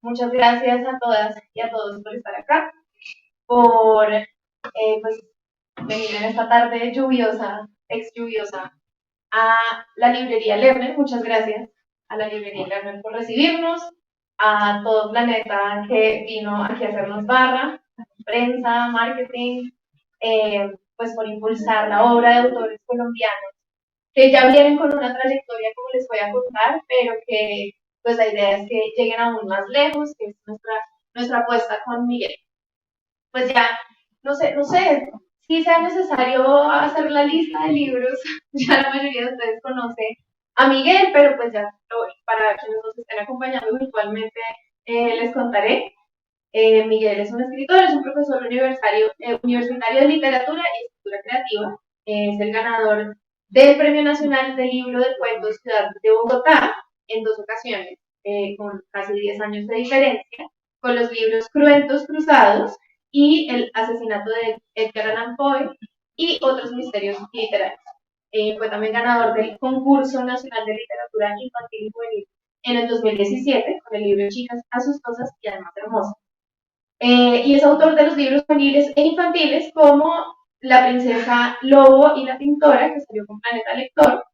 Muchas gracias a todas y a todos por estar acá, por pues, venir en esta tarde lluviosa, ex lluviosa, a la librería Lerner. Muchas gracias a la librería Lerner por recibirnos, a todo Planeta que vino aquí a hacernos barra, prensa, marketing, pues por impulsar la obra de autores colombianos que ya vienen con una trayectoria, como les voy a contar, pero que pues la idea es que lleguen aún más lejos, que es nuestra apuesta con Miguel. Pues ya, no sé si sea necesario hacer la lista de libros, ya la mayoría de ustedes conoce a Miguel, pero pues ya para quienes nos estén acompañando virtualmente les contaré. Miguel es un escritor, es un profesor universitario de literatura y escritura creativa. Es el ganador del Premio Nacional del Libro de Cuentos Ciudad de Bogotá en 2 ocasiones, con casi 10 años de diferencia, con los libros Cruentos Cruzados y El asesinato de Edgar Allan Poe y otros misterios literarios. Fue también ganador del Concurso Nacional de Literatura Infantil y Juvenil en el 2017 con el libro Chicas Asustosas y además Hermosas. Y es autor de los libros juveniles e infantiles como La princesa Lobo y la pintora, que salió con Planeta Lector,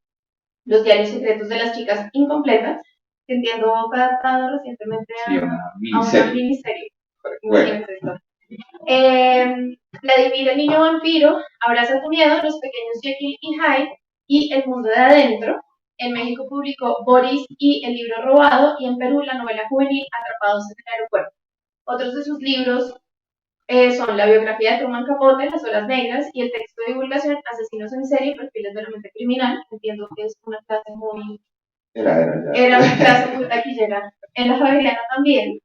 Los diarios secretos de las chicas incompletas, que entiendo fue adaptado recientemente a una miniserie. Bueno. Vladimir el niño vampiro, Abraza tu miedo, Los pequeños Jekyll y Hyde y El mundo de adentro. En México publicó Boris y El libro robado, y en Perú la novela juvenil Atrapados en el aeropuerto. Otros de sus libros son la biografía de Truman Capote, Las horas negras, y el texto de divulgación Asesinos en serie, perfiles de la mente criminal. Entiendo que es una clase muy... Era una clase muy taquillera en la Javeriana también.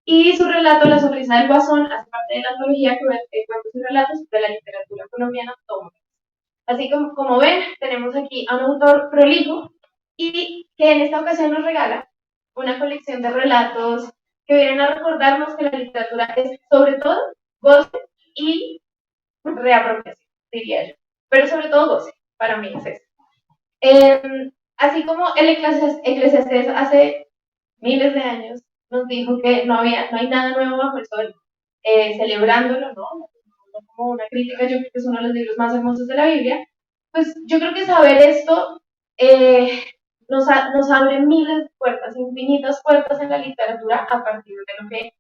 Y su relato, La sonrisa del guasón, hace parte de la antología Cuentos y relatos de la literatura colombiana, tomo. Así como ven, tenemos aquí a un autor prolijo y que en esta ocasión nos regala una colección de relatos que vienen a recordarnos que la literatura es sobre todo goce y reapropiación, diría yo. Pero sobre todo goce, para mí es eso. Así como el Eclesiastés hace miles de años nos dijo que no hay nada nuevo bajo el sol, celebrándolo, ¿no? Como una crítica, yo creo que es uno de los libros más hermosos de la Biblia. Pues yo creo que saber esto nos abre miles de puertas, infinitas puertas en la literatura a partir de lo que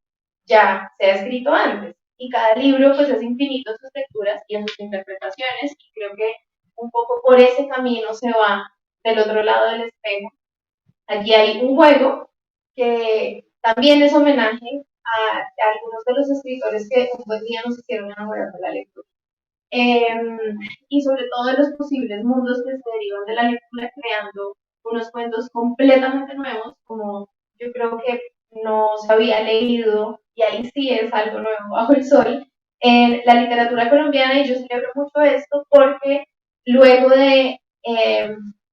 ya se ha escrito antes. Y cada libro pues es infinito en sus lecturas y en sus interpretaciones, y creo que un poco por ese camino se va del otro lado del espejo. Aquí hay un juego que también es homenaje a algunos de los escritores que un buen día nos hicieron enamorar de la lectura. Y sobre todo de los posibles mundos que se derivan de la lectura, creando unos cuentos completamente nuevos, como yo creo que no se había leído, y ahí sí es algo nuevo bajo el sol, en la literatura colombiana. Y yo celebro mucho esto porque luego de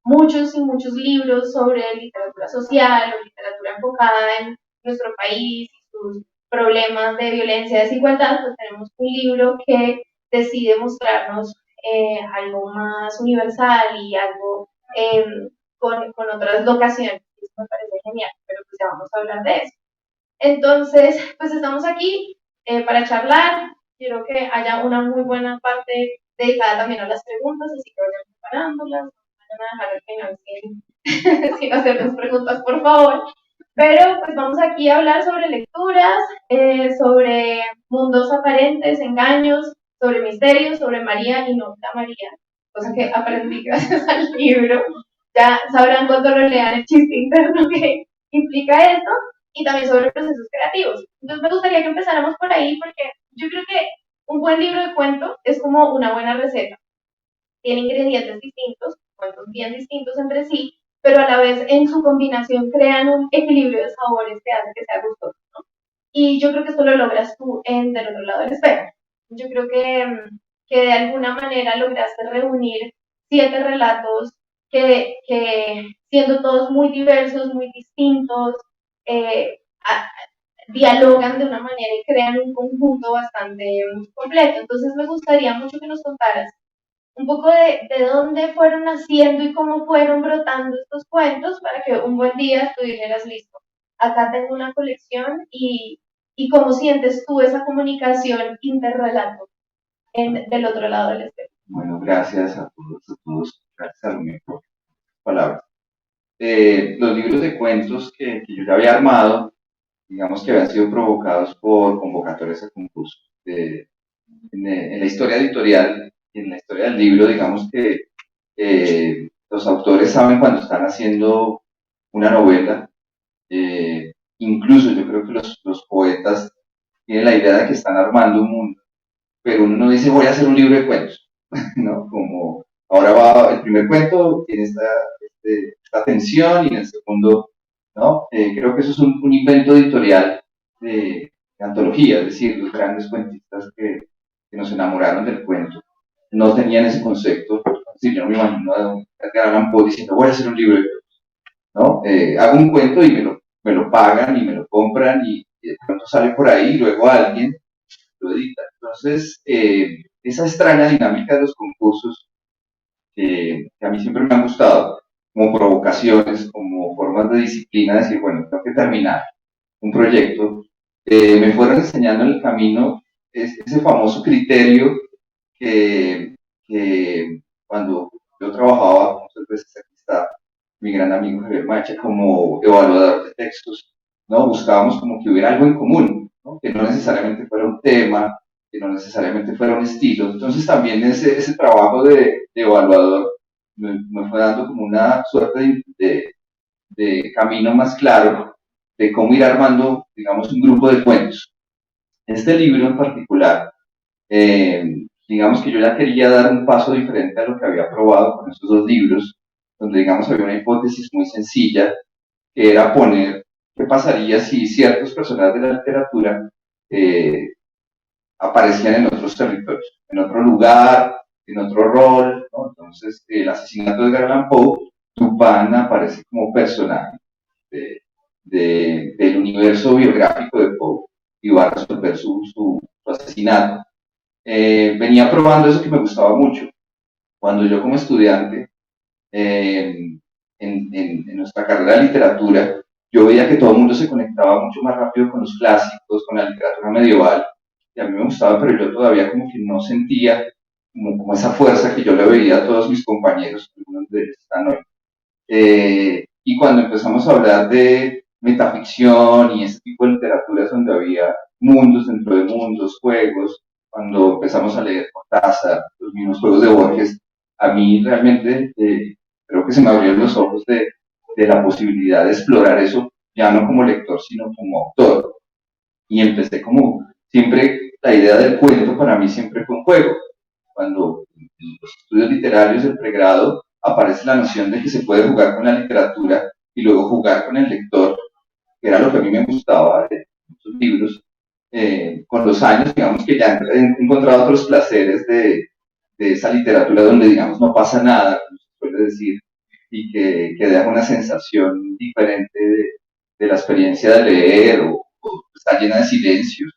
muchos y muchos libros sobre literatura social o literatura enfocada en nuestro país y sus problemas de violencia y desigualdad, pues tenemos un libro que decide mostrarnos algo más universal y algo con otras locaciones. Eso me parece genial, pero pues ya vamos a hablar de eso. Entonces, pues estamos aquí para charlar. Quiero que haya una muy buena parte dedicada también a las preguntas, así que vayan preparándolas. No vayan a dejar al final sin hacernos preguntas, por favor. Pero pues vamos aquí a hablar sobre lecturas, sobre mundos aparentes, engaños, sobre misterios, sobre María y no la María, cosa que aprendí gracias al libro. Ya sabrán cuando lo lean el chiste interno que implica esto, y también sobre procesos creativos. Entonces me gustaría que empezáramos por ahí, porque yo creo que un buen libro de cuento es como una buena receta. Tiene ingredientes distintos, cuentos bien distintos entre sí, pero a la vez en su combinación crean un equilibrio de sabores que hace que sea gustoso, ¿no? Y yo creo que esto lo logras tú en Del otro lado del espejo. Yo creo que de alguna manera lograste reunir 7 relatos que siendo todos muy diversos, muy distintos, eh, a, dialogan de una manera y crean un conjunto bastante completo. Entonces me gustaría mucho que nos contaras un poco de dónde fueron naciendo y cómo fueron brotando estos cuentos para que un buen día tú dijeras, listo, acá tengo una colección y cómo sientes tú esa comunicación interrelato del otro lado del espejo. Bueno, gracias a todos, gracias a Salomé por las palabras. Los libros de cuentos que yo ya había armado, digamos que habían sido provocados por convocatorias a concursos. En la historia editorial, en la historia del libro, digamos que los autores saben cuando están haciendo una novela. Incluso yo creo que los poetas tienen la idea de que están armando un mundo, pero uno no dice voy a hacer un libro de cuentos, ¿no? Como ahora va el primer cuento, tiene esta tensión y en el segundo, ¿no? Creo que eso es un invento editorial de antología, es decir, los grandes cuentistas que nos enamoraron del cuento no tenían ese concepto. Sí, yo no me imagino a Edgar Allan Poe diciendo voy a hacer un libro de cuentos, ¿no? Hago un cuento y me lo pagan y me lo compran y de pronto sale por ahí y luego alguien lo edita. Entonces, esa extraña dinámica de los concursos que a mí siempre me han gustado, como provocaciones, como formas de disciplina, decir, bueno, tengo que terminar un proyecto, me fueron enseñando en el camino ese famoso criterio que cuando yo trabajaba, muchas veces aquí está mi gran amigo Javier Macha, como evaluador de textos, ¿no? Buscábamos como que hubiera algo en común, ¿no? Que no necesariamente fuera un tema, que no necesariamente fuera un estilo. Entonces también ese trabajo de evaluador me fue dando como una suerte de camino más claro de cómo ir armando, digamos, un grupo de cuentos. Este libro en particular, digamos que yo ya quería dar un paso diferente a lo que había probado con estos dos libros, donde digamos había una hipótesis muy sencilla, que era poner qué pasaría si ciertos personajes de la literatura eh, aparecían en otros territorios, en otro lugar, en otro rol, ¿no? Entonces, el asesinato de Edgar Allan Poe, Dupin aparece como personaje del universo biográfico de Poe y va a resolver su asesinato. Venía probando eso que me gustaba mucho. Cuando yo como estudiante, en nuestra carrera de literatura, yo veía que todo el mundo se conectaba mucho más rápido con los clásicos, con la literatura medieval, y a mí me gustaba, pero yo todavía como que no sentía como esa fuerza que yo le veía a todos mis compañeros, algunos de ellos están hoy. Y cuando empezamos a hablar de metaficción y ese tipo de literaturas donde había mundos dentro de mundos, juegos, cuando empezamos a leer Cortázar, los mismos juegos de Borges, a mí realmente creo que se me abrieron los ojos de la posibilidad de explorar eso, ya no como lector, sino como autor. Y empecé como, siempre, la idea del cuento para mí siempre fue un juego. Cuando en los estudios literarios del pregrado aparece la noción de que se puede jugar con la literatura y luego jugar con el lector, que era lo que a mí me gustaba de muchos libros. Con los años, digamos que ya he encontrado otros placeres de esa literatura donde, digamos, no pasa nada, como se suele decir, y que deja una sensación diferente de la experiencia de leer o está llena de silencios.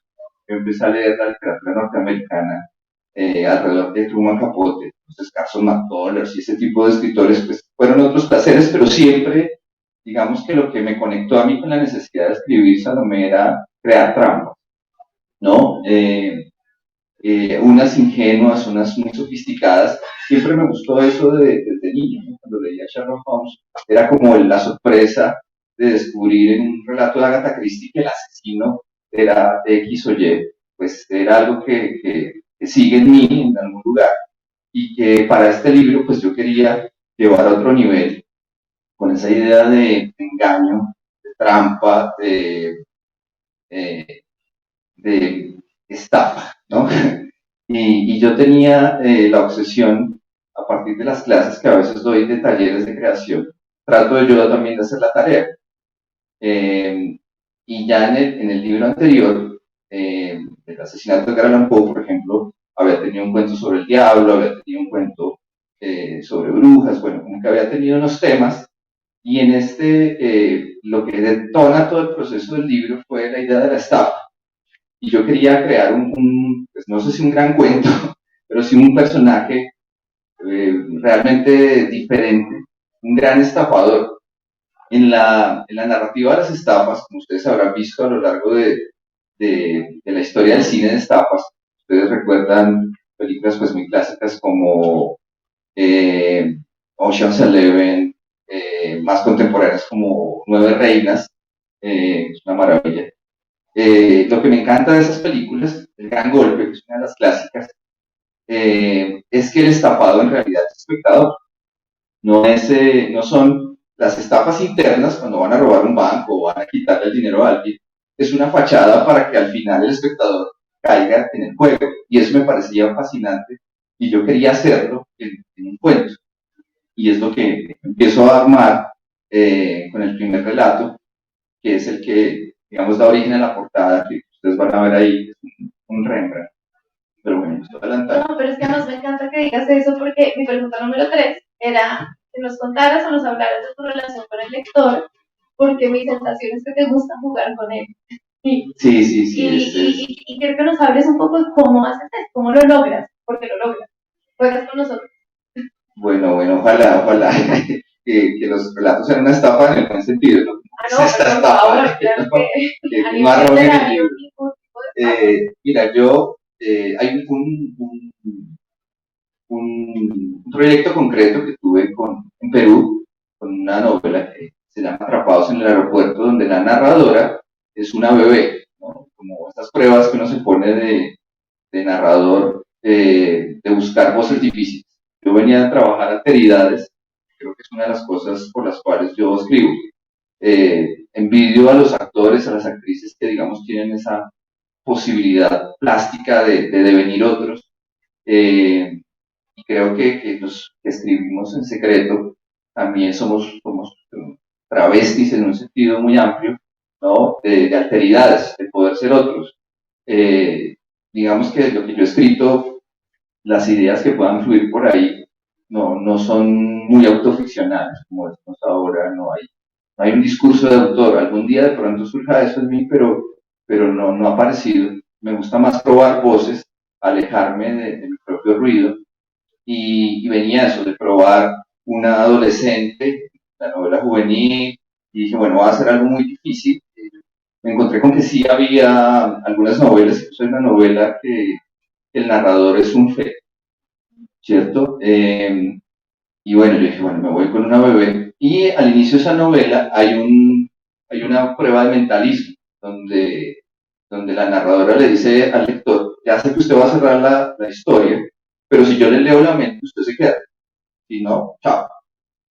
Yo empecé a leer la literatura norteamericana alrededor de Truman Capote, entonces Carson McCullers y ese tipo de escritores, pues fueron otros placeres, pero siempre, digamos que lo que me conectó a mí con la necesidad de escribir Salomé era crear trampas, ¿no? Unas ingenuas, unas muy sofisticadas. Siempre me gustó eso desde niño, ¿no? Cuando leía Sherlock Holmes, era como la sorpresa de descubrir en un relato de Agatha Christie que el asesino era X o Y, pues era algo que sigue en mí en algún lugar y que para este libro pues yo quería llevar a otro nivel con esa idea de engaño, de trampa, eh, de estafa, ¿no? Y yo tenía la obsesión, a partir de las clases que a veces doy de talleres de creación, trato de yo también de hacer la tarea. Eh, y ya en el libro anterior, el asesinato de Edgar Allan Poe, por ejemplo, había tenido un cuento sobre el diablo, había tenido un cuento sobre brujas, bueno, como que había tenido unos temas, y en lo que detona todo el proceso del libro fue la idea de la estafa. Y yo quería crear pues no sé si un gran cuento, pero sí un personaje realmente diferente, un gran estafador, En la narrativa de las estafas, como ustedes habrán visto a lo largo de la historia del cine de estafas, ustedes recuerdan películas pues muy clásicas como eh, Ocean's Eleven, más contemporáneas como Nueve Reinas, es una maravilla. Lo que me encanta de esas películas, El Gran Golpe, que es una de las clásicas, es que el estafado en realidad es espectador. No son las estafas internas cuando van a robar un banco o van a quitarle el dinero a alguien, es una fachada para que al final el espectador caiga en el juego. Y eso me parecía fascinante y yo quería hacerlo en un cuento. Y es lo que empiezo a armar con el primer relato, que es el que, digamos, da origen a la portada que ustedes van a ver ahí, es un Rembrandt. Pero bueno, estoy adelantando. No, pero es que además me encanta que digas eso porque mi pregunta número 3 era que nos contaras o nos hablaras de tu relación con el lector, porque mi sensación es que te gusta jugar con él. Y, Sí, sí, sí, y quiero que nos hables un poco de cómo haces esto, cómo lo logras, porque lo logras. Juegas con nosotros. bueno, ojalá que los relatos sean una estafa en el buen sentido, ¿no? Ah, Es no, esta pero por estafa, favor, claro que a que no nivel arrojen el literario, libro. ningún tipo de estafa. Mira, hay un proyecto concreto que tuve en Perú, con una novela que se llama Atrapados en el aeropuerto, donde la narradora es una bebé, ¿no? Como estas pruebas que uno se pone de narrador, de buscar voces difíciles. Yo venía a trabajar alteridades, creo que es una de las cosas por las cuales yo escribo. Envidio a los actores, a las actrices que, digamos, tienen esa posibilidad plástica de devenir otros. Eh, y creo que los que escribimos en secreto también somos travestis en un sentido muy amplio, ¿no? De alteridades, de poder ser otros. Eh, digamos que lo que yo he escrito, las ideas que puedan fluir por ahí, no son muy autoficcionales, como decimos ahora, no hay un discurso de autor. Algún día de pronto surja eso en mí, pero no ha aparecido. Me gusta más probar voces, alejarme de mi propio ruido y venía eso, de probar una adolescente, la novela juvenil, y dije, bueno, va a ser algo muy difícil. Me encontré con que sí había algunas novelas, incluso hay una novela que el narrador es un fe, ¿cierto? Y bueno, yo dije, bueno, me voy con una bebé. Y al inicio de esa novela hay una prueba de mentalismo, donde la narradora le dice al lector, ya sé que usted va a cerrar la historia, pero si yo le leo la mente, usted se queda. Si no, chao.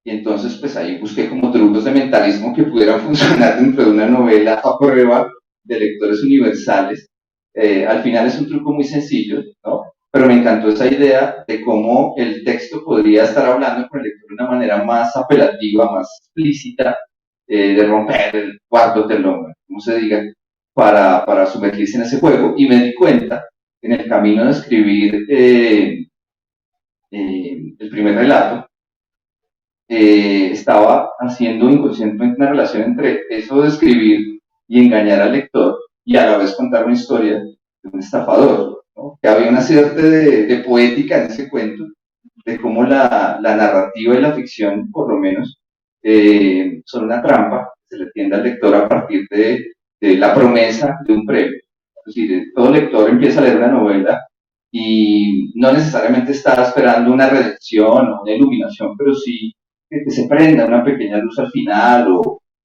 Y entonces, pues ahí busqué como trucos de mentalismo que pudieran funcionar dentro de una novela a prueba de lectores universales. Al final es un truco muy sencillo, ¿no? Pero me encantó esa idea de cómo el texto podría estar hablando con el lector de una manera más apelativa, más explícita, de romper el cuarto telón, como se diga, para sumergirse en ese juego. Y me di cuenta en el camino de escribir el primer relato, estaba haciendo inconscientemente una relación entre eso de escribir y engañar al lector y a la vez contar una historia de un estafador, ¿no? Que había una cierta de poética en ese cuento, de cómo la narrativa y la ficción, por lo menos, son una trampa que se le tiende al lector a partir de la promesa de un premio. Es decir, todo lector empieza a leer una novela y no necesariamente está esperando una redención o una iluminación, pero sí que se prenda una pequeña luz al final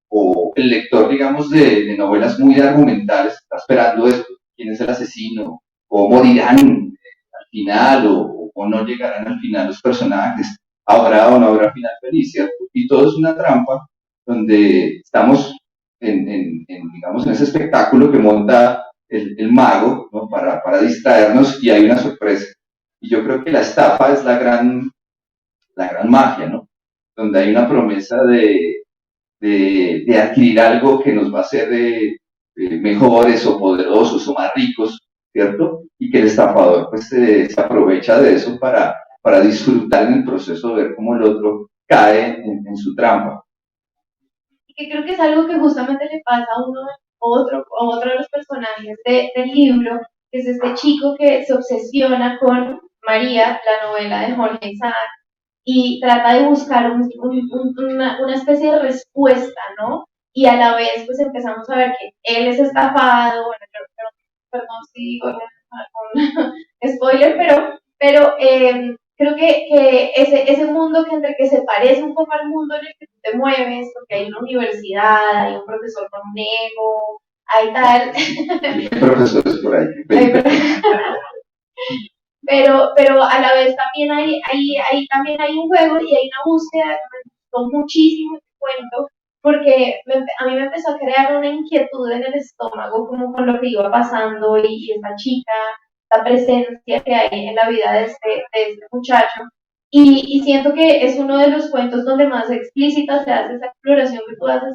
o el lector, digamos, de novelas muy argumentales está esperando esto, quién es el asesino, o morirán al final o no llegarán al final los personajes, habrá o no habrá final feliz, ¿cierto? Y todo es una trampa donde estamos digamos, en ese espectáculo que monta el mago, ¿no? Para distraernos y hay una sorpresa. Y yo creo que la estafa es la gran magia, ¿no? Donde hay una promesa de adquirir algo que nos va a hacer mejores o poderosos o más ricos, ¿cierto? Y que el estafador pues se aprovecha de eso para disfrutar en el proceso, ver cómo el otro cae en su trampa. Y que creo que es algo que justamente le pasa a otro de los personajes del libro, que es este chico que se obsesiona con María, la novela de Jorge Isaac, y trata de buscar una especie de respuesta, ¿no? Y a la vez pues empezamos a ver que él es estafado, bueno, perdón si digo algún spoiler, pero creo que ese mundo que entre que se parece un poco al mundo en el que tú te mueves, porque hay una universidad, hay un profesor con un ego, hay tal. Hay profesores por ahí. Pero a la vez también también hay un juego y hay una búsqueda que me gustó muchísimo este cuento, porque a mí me empezó a crear una inquietud en el estómago como con lo que iba pasando y esta chica, la presencia que hay en la vida de este muchacho. Y siento que es uno de los cuentos donde más explícita se hace esa exploración que tú haces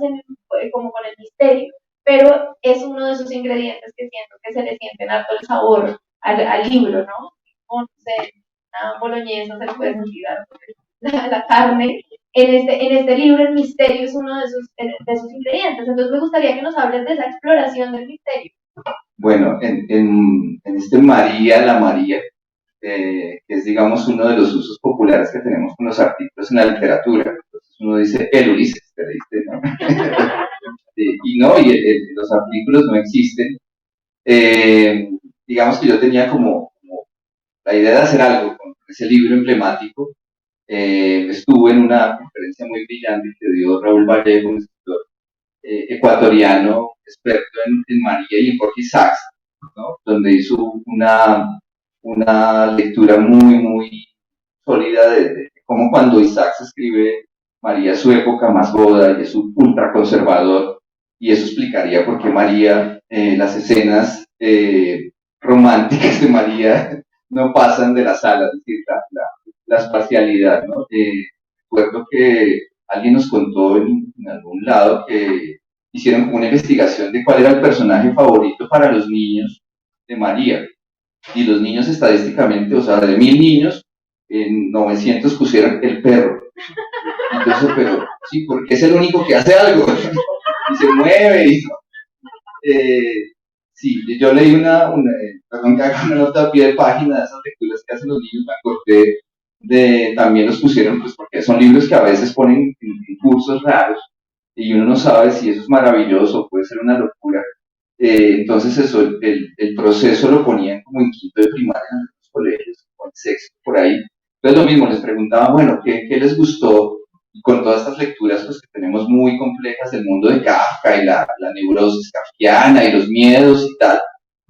como con el misterio, pero es uno de esos ingredientes que siento que se le sienten harto el sabor al libro, ¿no? O no sé, una boloñesa se puede sentir la carne. En este libro el misterio es uno de esos ingredientes. Entonces me gustaría que nos hables de esa exploración del misterio. Bueno, en este María, la María, que es, digamos, uno de los usos populares que tenemos con los artículos en la literatura. Entonces uno dice, el Ulises, te leíste, ¿no? Y no, los artículos no existen. Digamos que yo tenía como la idea de hacer algo con ese libro emblemático. Estuve en una conferencia muy brillante que dio Raúl Vallejo, un escritor ecuatoriano, experto en María y en Jorge Isaacs, ¿no? Donde hizo una lectura muy sólida de cómo cuando Isaacs escribe María es su época más goda y es un ultraconservador, y eso explicaría por qué María, las escenas románticas de María no pasan de la sala, es decir, la espacialidad, ¿no? Recuerdo que alguien nos contó en algún lado que hicieron como una investigación de cuál era el personaje favorito para los niños de María. Y los niños estadísticamente, o sea, de 1000 niños, en 900 pusieron el perro. Entonces, pero sí, porque es el único que hace algo y se mueve. Sí, yo leí perdón que haga una nota a pie de página de esas lecturas que hacen los niños, me acordé también los pusieron, pues porque son libros que a veces ponen en cursos raros y uno no sabe si eso es maravilloso, puede ser una locura. Entonces eso, el proceso lo ponían como en quinto de primaria en los colegios, o en sexto, por ahí. Entonces lo mismo, les preguntaba, bueno, ¿qué les gustó? Y con todas estas lecturas pues, que tenemos muy complejas del mundo de Kafka y la neurosis kafkiana y los miedos y tal,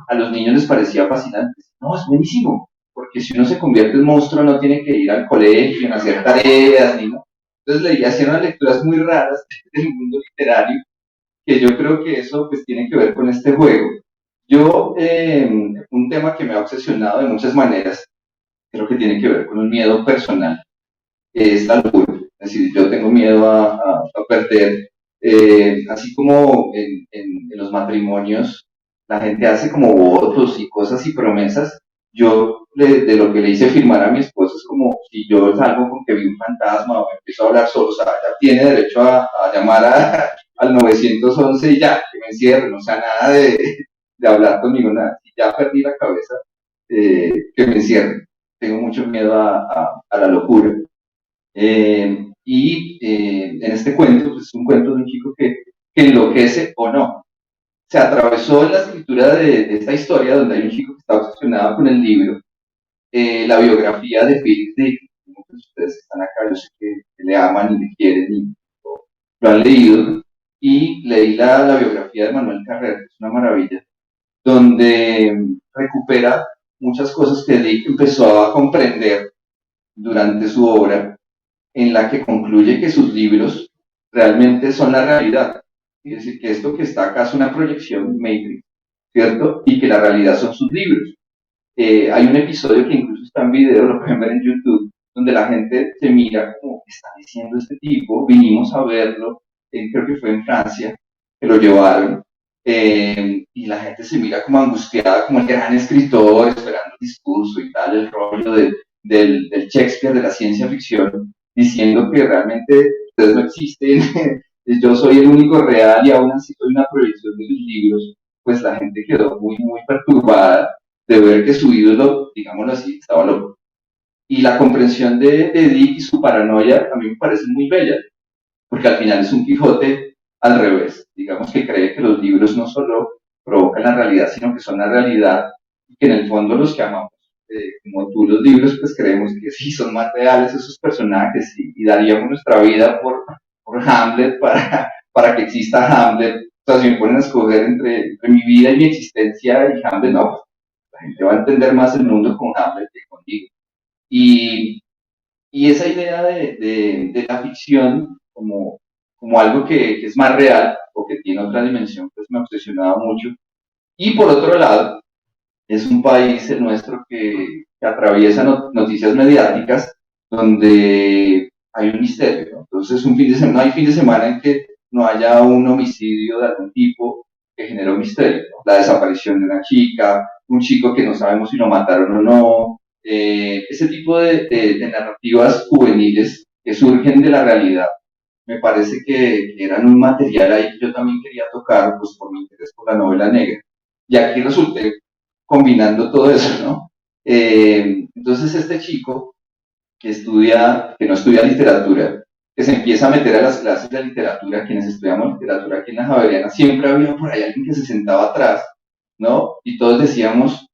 a los niños les parecía fascinante. No, es buenísimo, porque si uno se convierte en monstruo no tiene que ir al colegio, en hacer tareas, ni no. Entonces leía, hacían unas lecturas muy raras del mundo literario, que yo creo que eso pues tiene que ver con este juego. Yo, un tema que me ha obsesionado de muchas maneras, creo que tiene que ver con un miedo personal, es la locura. Es decir, yo tengo miedo a perder, así como en los matrimonios la gente hace como votos y cosas y promesas. Yo de lo que le hice firmar a mi esposo es como si yo salgo con que vi un fantasma o empiezo a hablar solo, o sea, ya tiene derecho a llamar al 911 y ya, que me encierren, o sea, nada de hablar conmigo, nada. Si ya perdí la cabeza, que me encierren. Tengo mucho miedo a la locura. En este cuento, pues es un cuento de un chico que enloquece o no. Se atravesó en la escritura de esta historia donde hay un chico que está obsesionado con el libro, la biografía de Philip Dick. Muchos de ustedes están acá, yo sé que le aman y le quieren y lo han leído. Y leí la biografía de Manuel Carrer, que es una maravilla, donde recupera muchas cosas que Dick empezó a comprender durante su obra, en la que concluye que sus libros realmente son la realidad. Es decir, que esto que está acá es una proyección Matrix, ¿cierto? Y que la realidad son sus libros. Hay un episodio que incluso está en video, lo pueden ver en YouTube, donde la gente se mira como, ¿qué está diciendo este tipo? Vinimos a verlo, creo que fue en Francia, que lo llevaron, y la gente se mira como angustiada, como el gran escritor, esperando el discurso y tal, el rollo del Shakespeare de la ciencia ficción, diciendo que realmente ustedes no existen, yo soy el único real y aún así soy una proyección de los libros. Pues la gente quedó muy perturbada de ver que su ídolo, digámoslo así, estaba loco. Y la comprensión de Dick y su paranoia a mí me parece muy bella, porque al final es un Quijote al revés. Digamos que cree que los libros no solo provocan la realidad, sino que son la realidad, y que en el fondo los que amamos, como tú los libros, pues creemos que sí son más reales esos personajes, y daríamos nuestra vida por Hamlet para que exista Hamlet. O sea, si me ponen a escoger entre mi vida y mi existencia y Hamlet, no, pues, la gente va a entender más el mundo con Hamlet que conmigo. Y, y esa idea de la ficción como algo que es más real o que tiene otra dimensión, pues me obsesionaba mucho. Y por otro lado, es un país el nuestro que atraviesa noticias mediáticas donde hay un misterio, ¿no? Entonces, no hay fin de semana en que no haya un homicidio de algún tipo que genere un misterio, ¿no? La desaparición de una chica, un chico que no sabemos si lo mataron o no, ese tipo de narrativas juveniles que surgen de la realidad. Me parece que eran un material ahí que yo también quería tocar, pues por mi interés por la novela negra. Y aquí resulté combinando todo eso, ¿no? Entonces este chico que no estudia literatura, que se empieza a meter a las clases de literatura, quienes estudiamos literatura aquí en la Javeriana, siempre había por ahí alguien que se sentaba atrás, ¿no? Y todos decíamos,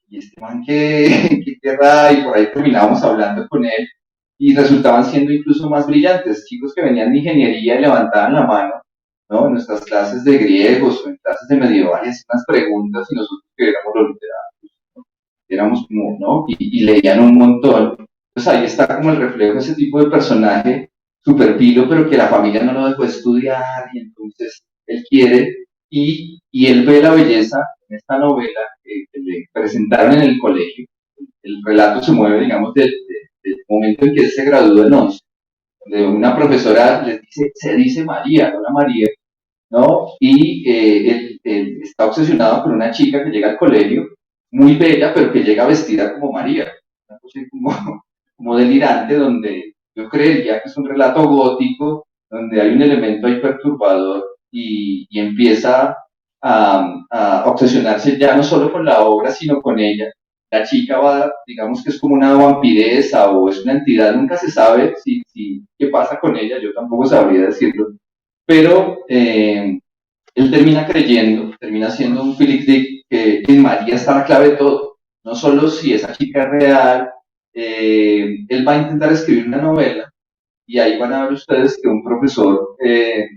¿y este man qué querrá? Y por ahí terminábamos hablando con él, y resultaban siendo incluso más brillantes, chicos que venían de ingeniería y levantaban la mano, ¿no? En nuestras clases de griegos o en clases de medievales, unas preguntas, y nosotros que éramos los literatos, ¿no? Éramos como, ¿no? Y leían un montón. Entonces ahí está como el reflejo de ese tipo de personaje super pilo, pero que la familia no lo dejó estudiar, y entonces él quiere, y él ve la belleza en esta novela que le presentaron en el colegio. El relato se mueve, digamos, del momento en que él se graduó en 11, donde una profesora les dice, se dice María, no la María, ¿no? Y él está obsesionado con una chica que llega al colegio, muy bella, pero que llega vestida como María, una cosa como delirante, donde yo creería que es un relato gótico, donde hay un elemento ahí perturbador, y empieza a obsesionarse ya no solo con la obra, sino con ella. La chica va, digamos que es como una vampiresa o es una entidad, nunca se sabe qué pasa con ella, yo tampoco sabría decirlo, pero él termina creyendo, termina siendo un Philip Dick, que en María está la clave de todo, no solo si esa chica es real. Él va a intentar escribir una novela, y ahí van a ver ustedes que un profesor de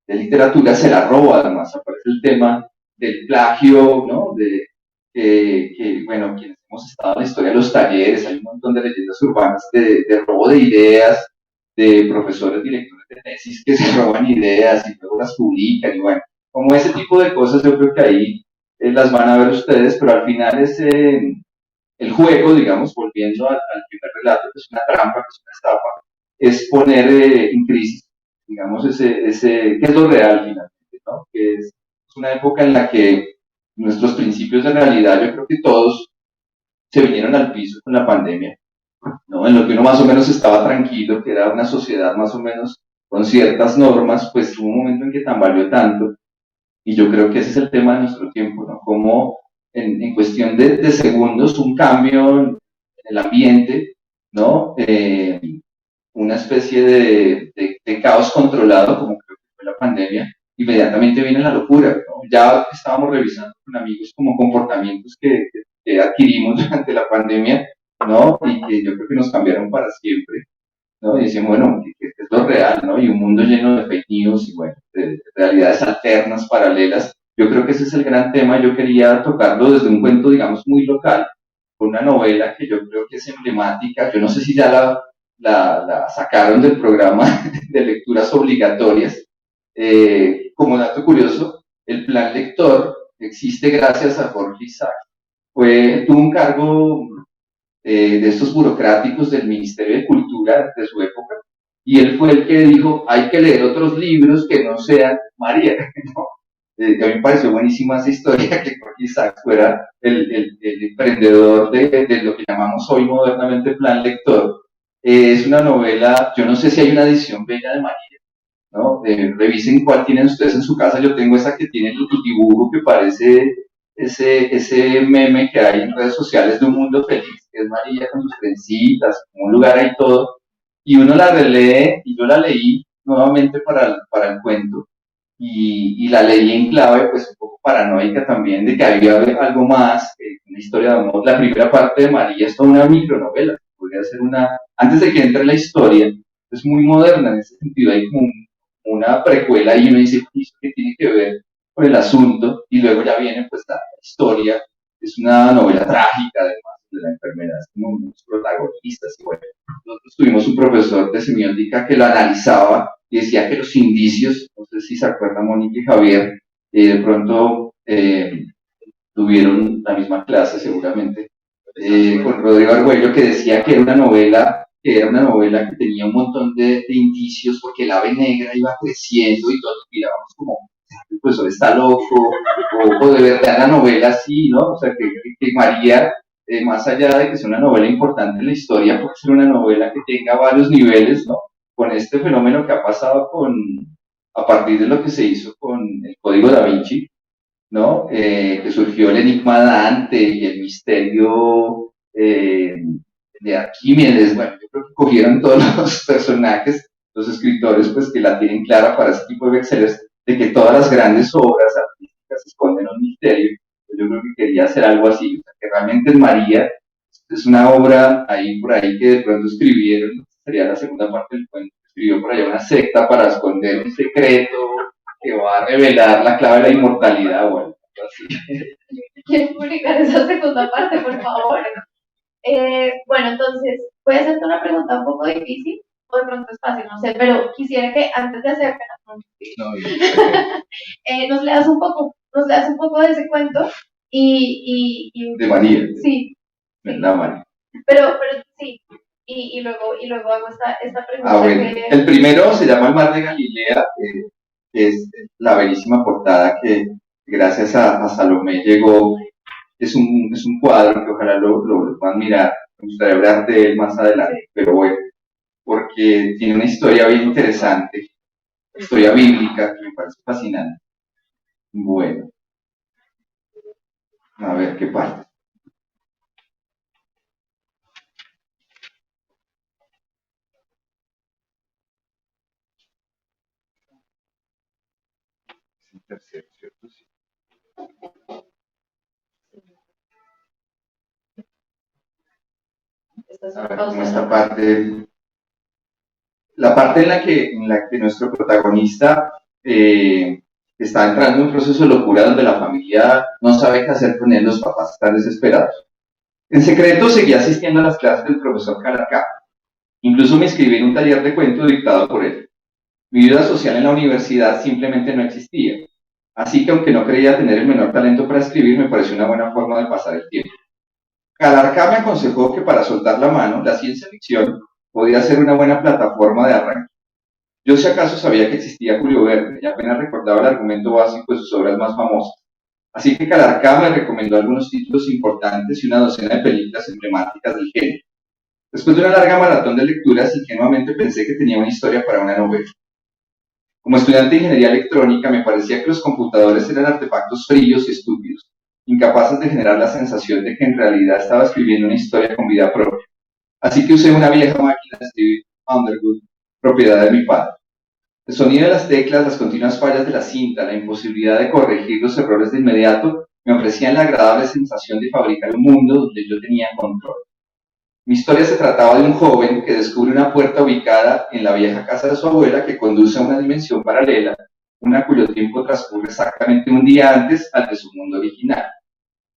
literatura se la roba. Además aparece el tema del plagio, ¿no? Bueno, quienes hemos estado en la historia de los talleres, hay un montón de leyendas urbanas de robo de ideas, de profesores, directores de tesis que se roban ideas y luego las publican, y bueno, como ese tipo de cosas yo creo que ahí las van a ver ustedes, pero al final es el juego, digamos, volviendo al primer relato, que es una trampa, que es una estafa, es poner en crisis, digamos, qué es lo real finalmente, ¿no? Que es una época en la que nuestros principios de realidad, yo creo que todos se vinieron al piso con la pandemia, ¿no? En lo que uno más o menos estaba tranquilo, que era una sociedad más o menos con ciertas normas, pues hubo un momento en que tambaleó tanto, y yo creo que ese es el tema de nuestro tiempo, ¿no? Como en cuestión de segundos, un cambio en el ambiente, ¿no? Una especie de caos controlado, como creo que fue la pandemia, inmediatamente viene la locura, ¿no? Ya estábamos revisando con amigos como comportamientos que adquirimos durante la pandemia, ¿no? Y que yo creo que nos cambiaron para siempre, ¿no? Y decimos, bueno, ¿qué es lo real, ¿no? Y un mundo lleno de fake news y, bueno, de realidades alternas, paralelas. Yo creo que ese es el gran tema. Yo quería tocarlo desde un cuento, digamos, muy local, con una novela que yo creo que es emblemática. Yo no sé si ya la sacaron del programa de lecturas obligatorias. Como dato curioso, el plan lector existe gracias a Jorge Isaac. Tuvo un cargo de estos burocráticos del Ministerio de Cultura de su época, y él fue el que dijo, hay que leer otros libros que no sean María, ¿no? A mí me pareció buenísima esa historia, que Jorge Isaacs fuera el emprendedor de lo que llamamos hoy modernamente plan lector. Es una novela, yo no sé si hay una edición bella de María, ¿no? Revisen cuál tienen ustedes en su casa. Yo tengo esa que tiene el dibujo que parece ese meme que hay en redes sociales de un mundo feliz, que es María con sus trencitas, un lugar ahí todo, y uno la relee, y yo la leí nuevamente para el cuento, y la leí en clave, pues un poco paranoica también, de que había algo más, una historia de amor. La primera parte de María es toda una micronovela, podría ser antes de que entre la historia, es muy moderna en ese sentido, hay como una precuela y uno dice, ¿qué tiene que ver con el asunto? Y luego ya viene pues la historia, es una novela trágica además de la enfermedad, es como unos protagonistas, y bueno, nosotros tuvimos un profesor de semiótica que lo analizaba y decía que los indicios, no sé si se acuerdan Mónica y Javier, de pronto tuvieron la misma clase seguramente, con Rodrigo Argüello, que decía que era una novela que tenía un montón de indicios porque el ave negra iba creciendo y todos mirábamos como el profesor está loco, o de verdad la novela sí, ¿no? O sea, que María, más allá de que sea una novela importante en la historia, puede ser una novela que tenga varios niveles, ¿no? Con este fenómeno que ha pasado a partir de lo que se hizo con el Código Da Vinci, ¿no? Que surgió el enigma de Dante y el misterio de Arquímedes. Bueno, yo creo que cogieron todos los personajes, los escritores, pues que la tienen clara para ese tipo de bestsellers, de que todas las grandes obras artísticas esconden un misterio. Yo creo que quería hacer algo así, o sea, que realmente en María es una obra ahí por ahí que de pronto escribieron, sería la segunda parte del cuento, escribió por allá una secta para esconder un secreto que va a revelar la clave de la inmortalidad o algo así. ¿Quieres publicar esa segunda parte, por favor? Bueno, entonces, voy a hacerte una pregunta un poco difícil, o de pronto es fácil, no sé, pero quisiera que antes de hacerte nos leas un poco de ese cuento de María. Sí. La María. Pero sí, y luego hago esta pregunta. Bueno. El primero se llama El Mar de Galilea, que es la bellísima portada que gracias a Salomé llegó. Es un cuadro que ojalá lo puedan mirar. Me gustaría hablar de él más adelante, pero bueno, porque tiene una historia bien interesante, historia bíblica que me parece fascinante. Bueno, a ver qué parte. Tercero, ¿cierto? Sí. A ver, como esta parte, la parte en la que nuestro protagonista está entrando en un proceso de locura donde la familia no sabe qué hacer con él, los papás están desesperados. En secreto seguía asistiendo a las clases del profesor Calarcá. Incluso me inscribí en un taller de cuento dictado por él. Mi vida social en la universidad simplemente no existía. Así que aunque no creía tener el menor talento para escribir, me pareció una buena forma de pasar el tiempo. Calarcá me aconsejó que para soltar la mano, la ciencia ficción podía ser una buena plataforma de arranque. Yo si acaso sabía que existía Julio Verne y apenas recordaba el argumento básico de sus obras más famosas. Así que Calarcá me recomendó algunos títulos importantes y una docena de películas emblemáticas del género. Después de una larga maratón de lecturas, ingenuamente pensé que tenía una historia para una novela. Como estudiante de ingeniería electrónica, me parecía que los computadores eran artefactos fríos y estúpidos, incapaces de generar la sensación de que en realidad estaba escribiendo una historia con vida propia. Así que usé una vieja máquina de escribir Underwood, propiedad de mi padre. El sonido de las teclas, las continuas fallas de la cinta, la imposibilidad de corregir los errores de inmediato, me ofrecían la agradable sensación de fabricar un mundo donde yo tenía control. Mi historia se trataba de un joven que descubre una puerta ubicada en la vieja casa de su abuela que conduce a una dimensión paralela, una cuyo tiempo transcurre exactamente un día antes al de su mundo original.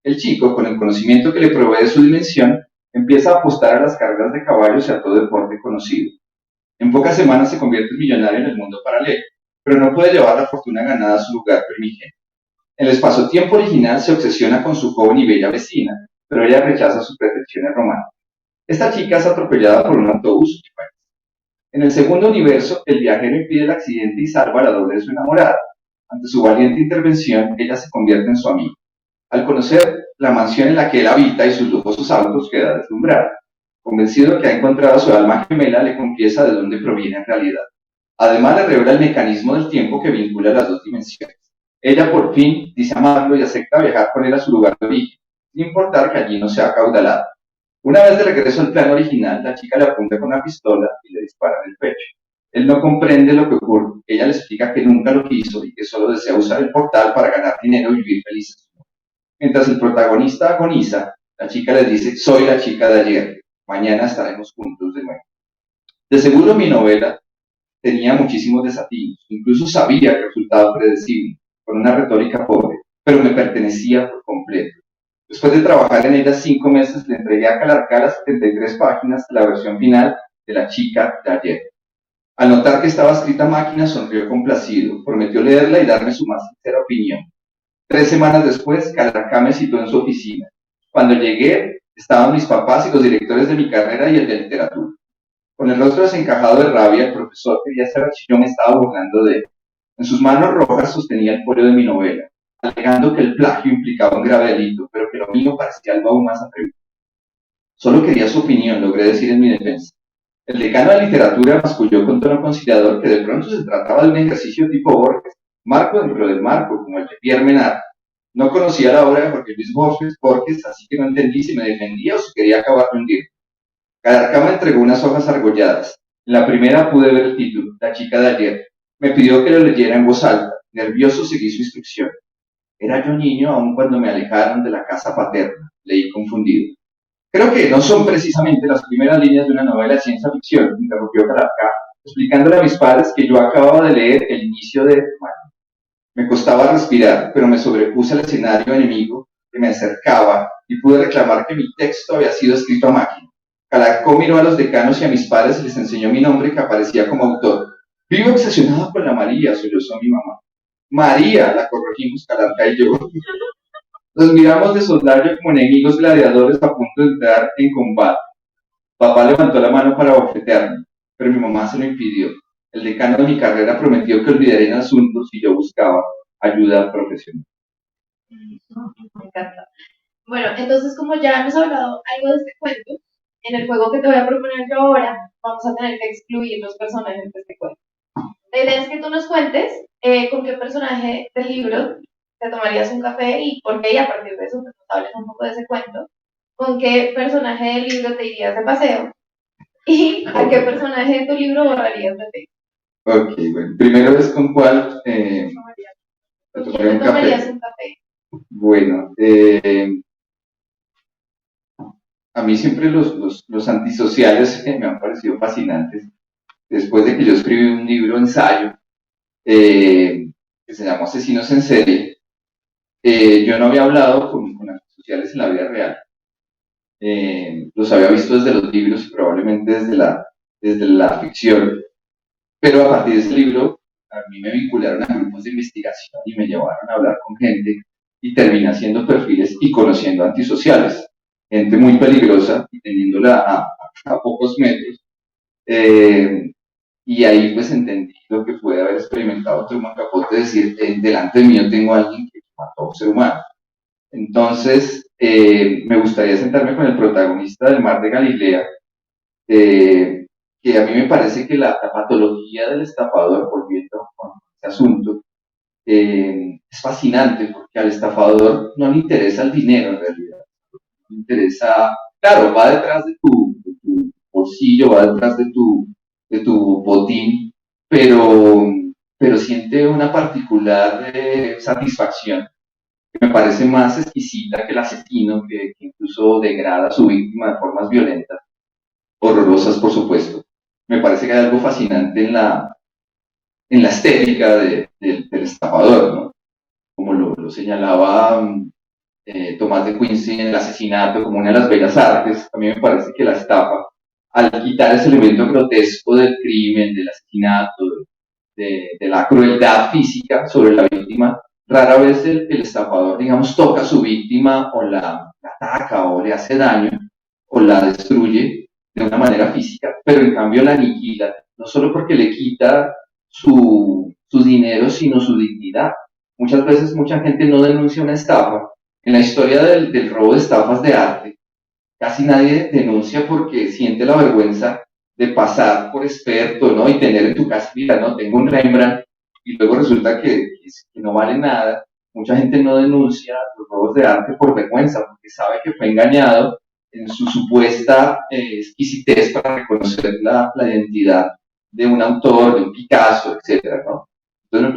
El chico, con el conocimiento que le provee de su dimensión, empieza a apostar a las carreras de caballos y a todo deporte conocido. En pocas semanas se convierte en millonario en el mundo paralelo, pero no puede llevar la fortuna ganada a su lugar primigenio. En el espacio-tiempo original se obsesiona con su joven y bella vecina, pero ella rechaza sus pretensiones románticas. Esta chica es atropellada por un autobús. En el segundo universo, el viajero impide el accidente y salva a la doble de su enamorada. Ante su valiente intervención, ella se convierte en su amiga. Al conocer la mansión en la que él habita y sus lujosos autos, queda deslumbrado. Convencido de que ha encontrado a su alma gemela, le confiesa de dónde proviene en realidad. Además, le revela el mecanismo del tiempo que vincula las dos dimensiones. Ella por fin dice amarlo y acepta viajar con él a su lugar de origen, sin importar que allí no sea acaudalado. Una vez de regreso al plan original, la chica le apunta con una pistola y le dispara en el pecho. Él no comprende lo que ocurre. Ella le explica que nunca lo quiso y que solo desea usar el portal para ganar dinero y vivir feliz. Mientras el protagonista agoniza, la chica le dice, soy la chica de ayer, mañana estaremos juntos de nuevo. De seguro mi novela tenía muchísimos desafíos, incluso sabía que resultaba predecible, con una retórica pobre, pero me pertenecía por completo. Después de trabajar en ella 5 meses, le entregué a Calarcá las 73 páginas de la versión final de La chica de ayer. Al notar que estaba escrita a máquina, sonrió complacido, prometió leerla y darme su más sincera opinión. 3 semanas después, Calarcá me citó en su oficina. Cuando llegué, estaban mis papás y los directores de mi carrera y el de literatura. Con el rostro desencajado de rabia, el profesor quería saber si yo me estaba burlando de él. En sus manos rojas sostenía el folio de mi novela, alegando que el plagio implicaba un grave delito, pero que lo mío parecía algo aún más atrevido. Solo quería su opinión, logré decir en mi defensa. El decano de literatura masculló con tono conciliador que de pronto se trataba de un ejercicio tipo Borges, marco dentro del marco, como el de Pierre Menard. No conocía la obra de Jorge Luis Borges, así que no entendí si me defendía o si quería acabar de hundir. Calarcá me entregó unas hojas argolladas. En la primera pude ver el título, La chica de ayer. Me pidió que lo leyera en voz alta. Nervioso seguí su instrucción. Era yo niño aun cuando me alejaron de la casa paterna, leí confundido. Creo que no son precisamente las primeras líneas de una novela de ciencia ficción, interrumpió Calarcá, explicándole a mis padres que yo acababa de leer el inicio de... Bueno, me costaba respirar, pero me sobrepuse al escenario enemigo que me acercaba y pude reclamar que mi texto había sido escrito a máquina. Calarcá miró a los decanos y a mis padres y les enseñó mi nombre que aparecía como autor. Vivo obsesionado con la María, sollozó mi mamá. María, la corregimos Calarcá y yo. Nos miramos de soslayo como enemigos gladiadores a punto de entrar en combate. Papá levantó la mano para bofetearme, pero mi mamá se lo impidió. El decano de mi carrera prometió que olvidaría el asunto si yo buscaba ayuda profesional. Me encanta. Bueno, entonces como ya hemos hablado algo de este cuento, en el juego que te voy a proponer yo ahora, vamos a tener que excluir los personajes de este cuento. La idea es que tú nos cuentes con qué personaje del libro te tomarías un café y por qué, y a partir de eso pues, nos hables un poco de ese cuento, con qué personaje del libro te irías de paseo y a qué personaje de tu libro borrarías de texto. Ok, bueno, primero es con cuál me ¿Con quién tomaría te un tomarías café. un café? Bueno, a mí siempre los antisociales me han parecido fascinantes. Después de que yo escribí un libro ensayo que se llamó Asesinos en Serie, yo no había hablado con antisociales en la vida real. Los había visto desde los libros y probablemente desde la ficción, pero a partir de ese libro a mí me vincularon a grupos de investigación y me llevaron a hablar con gente y terminé haciendo perfiles y conociendo antisociales, gente muy peligrosa y teniéndola a pocos metros. Y ahí pues entendí lo que puede haber experimentado Truman Capote, decir, delante de mí yo tengo a alguien que mató a un ser humano. Entonces, me gustaría sentarme con el protagonista del Mar de Galilea, que a mí me parece que la patología del estafador, volviendo con este asunto, es fascinante porque al estafador no le interesa el dinero en realidad, no le interesa, claro, va detrás de tu bolsillo, va detrás de tu botín, pero siente una particular satisfacción que me parece más exquisita que el asesino, que incluso degrada a su víctima de formas violentas, horrorosas por supuesto. Me parece que hay algo fascinante en la estética del estafador, ¿no? Como lo señalaba Tomás de Quincy en El asesinato como una de las bellas artes. A mí me parece que la estafa, al quitar ese elemento grotesco del crimen, del asesinato, de la crueldad física sobre la víctima, rara vez el estafador, digamos, toca a su víctima o la ataca o le hace daño o la destruye de una manera física, pero en cambio la aniquila, no solo porque le quita su dinero, sino su dignidad. Muchas veces mucha gente no denuncia una estafa. En la historia del robo de estafas de arte, casi nadie denuncia porque siente la vergüenza de pasar por experto, ¿no? Y tener en tu casa, mira, no, tengo un Rembrandt, y luego resulta que que no vale nada. Mucha gente no denuncia los robos de arte por vergüenza, porque sabe que fue engañado en su supuesta exquisitez para reconocer la identidad de un autor, de un Picasso, etcétera, ¿no? Entonces me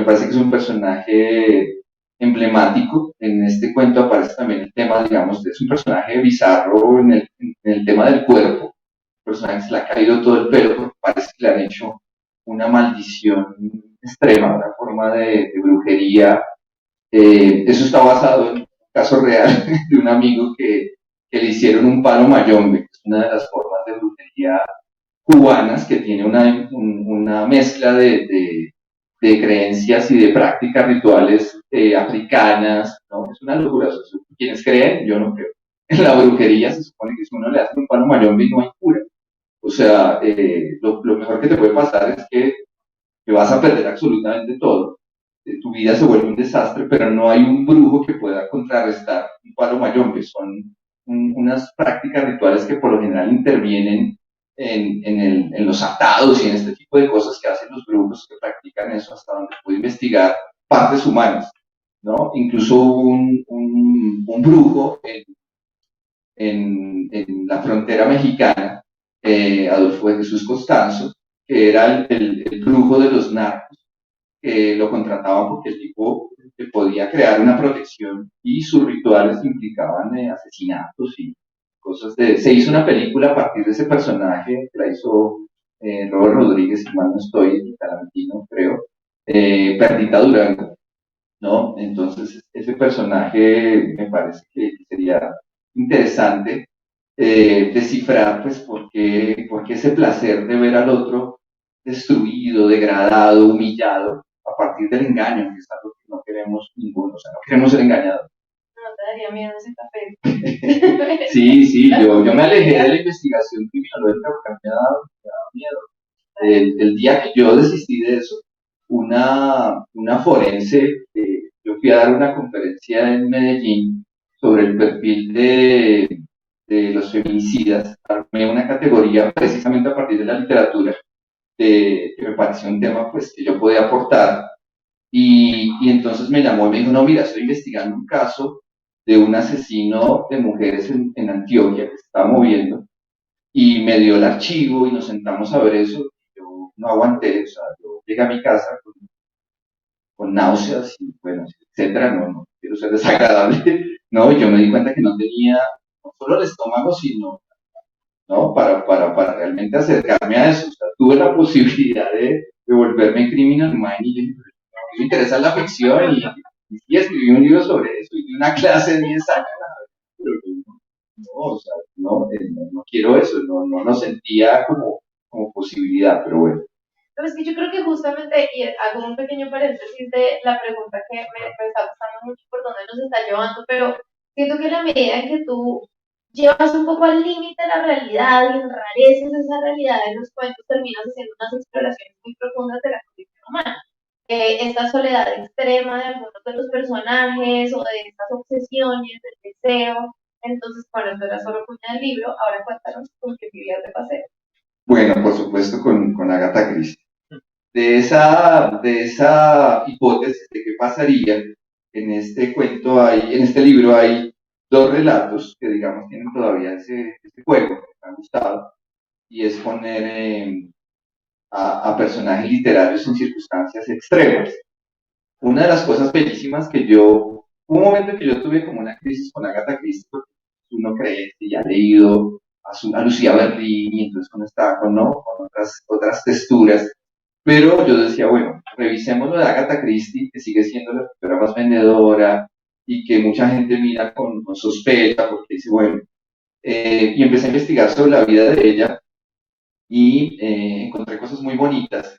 parece que es un personaje emblemático. En este cuento aparece también el tema, digamos, es un personaje bizarro en el tema del cuerpo. El personaje se le ha caído todo el pelo porque parece que le han hecho una maldición extrema, una forma de brujería. Eso está basado en un caso real de un amigo que le hicieron un palo mayombe, que es una de las formas de brujería cubanas que tiene una mezcla de creencias y de prácticas rituales africanas, ¿no? Es una locura. O sea, quienes creen, yo no creo. En la brujería se supone que si uno le hace un palo mayombe no hay cura. O sea, lo mejor que te puede pasar es que vas a perder absolutamente todo. Tu vida se vuelve un desastre, pero no hay un brujo que pueda contrarrestar un palo mayombe. Son unas prácticas rituales que por lo general intervienen en los atados y en este tipo de cosas que hacen los brujos que practican eso, hasta donde puedo investigar partes humanas, ¿no? Incluso un brujo en la frontera mexicana, Adolfo de Jesús Costanzo, que era el brujo de los narcos, que lo contrataban porque el tipo podía crear una protección y sus rituales implicaban asesinatos y cosas de... Se hizo una película a partir de ese personaje, que la hizo Robert Rodríguez, si mal no estoy, Tarantino, creo, Perdita Durango, ¿no? Entonces, ese personaje me parece que sería interesante descifrar, pues, por qué ese placer de ver al otro destruido, degradado, humillado, a partir del engaño, que es algo que no queremos ninguno, o sea, no queremos ser engañados. No te daría miedo ese café. Sí, yo me alejé de la investigación criminológica porque me daba miedo. El día que yo desistí de eso, una forense, yo fui a dar una conferencia en Medellín sobre el perfil de los feminicidas, armé una categoría precisamente a partir de la literatura, que me pareció un tema pues que yo podía aportar, y entonces me llamó y me dijo, no, mira, estoy investigando un caso de un asesino de mujeres en Antioquia que se estaba moviendo, y me dio el archivo y nos sentamos a ver eso. Yo no aguanté, o sea, yo llegué a mi casa con náuseas y bueno, etcétera, no quiero ser desagradable, no, yo me di cuenta que no tenía no solo el estómago, sino, ¿no? Para realmente acercarme a eso, o sea, tuve la posibilidad de volverme criminal mind y dije, me interesa la ficción y escribí un libro sobre eso y di una clase de 10 años, pero no, o sea, no quiero eso, no lo sentía como posibilidad, pero bueno. Pero es que yo creo que justamente, y hago un pequeño paréntesis de la pregunta que me está gustando mucho por dónde nos está llevando, pero siento que en la medida en que tú llevas un poco al límite la realidad y enrareces esa realidad en los cuentos, terminas haciendo unas exploraciones muy profundas de la condición humana. Esta soledad extrema de algunos de los personajes o de estas obsesiones, del deseo. Entonces, bueno, esto era solo cuña del libro, ahora cuéntanos con qué vivías de paseo. Bueno, por supuesto con Agatha Christie. De esa hipótesis de qué pasaría, en este libro hay dos relatos que digamos tienen todavía ese juego que me ha gustado, y es poner a personajes literarios en circunstancias extremas. Una de las cosas bellísimas hubo un momento en que yo tuve como una crisis con Agatha Christie, porque uno cree que ya ha leído a Lucía Berlín y entonces uno estaba con otras texturas, pero yo decía, bueno, revisemos lo de Agatha Christie, que sigue siendo la escritora más vendedora y que mucha gente mira con sospecha, porque dice, bueno, y empecé a investigar sobre la vida de ella y encontré cosas muy bonitas.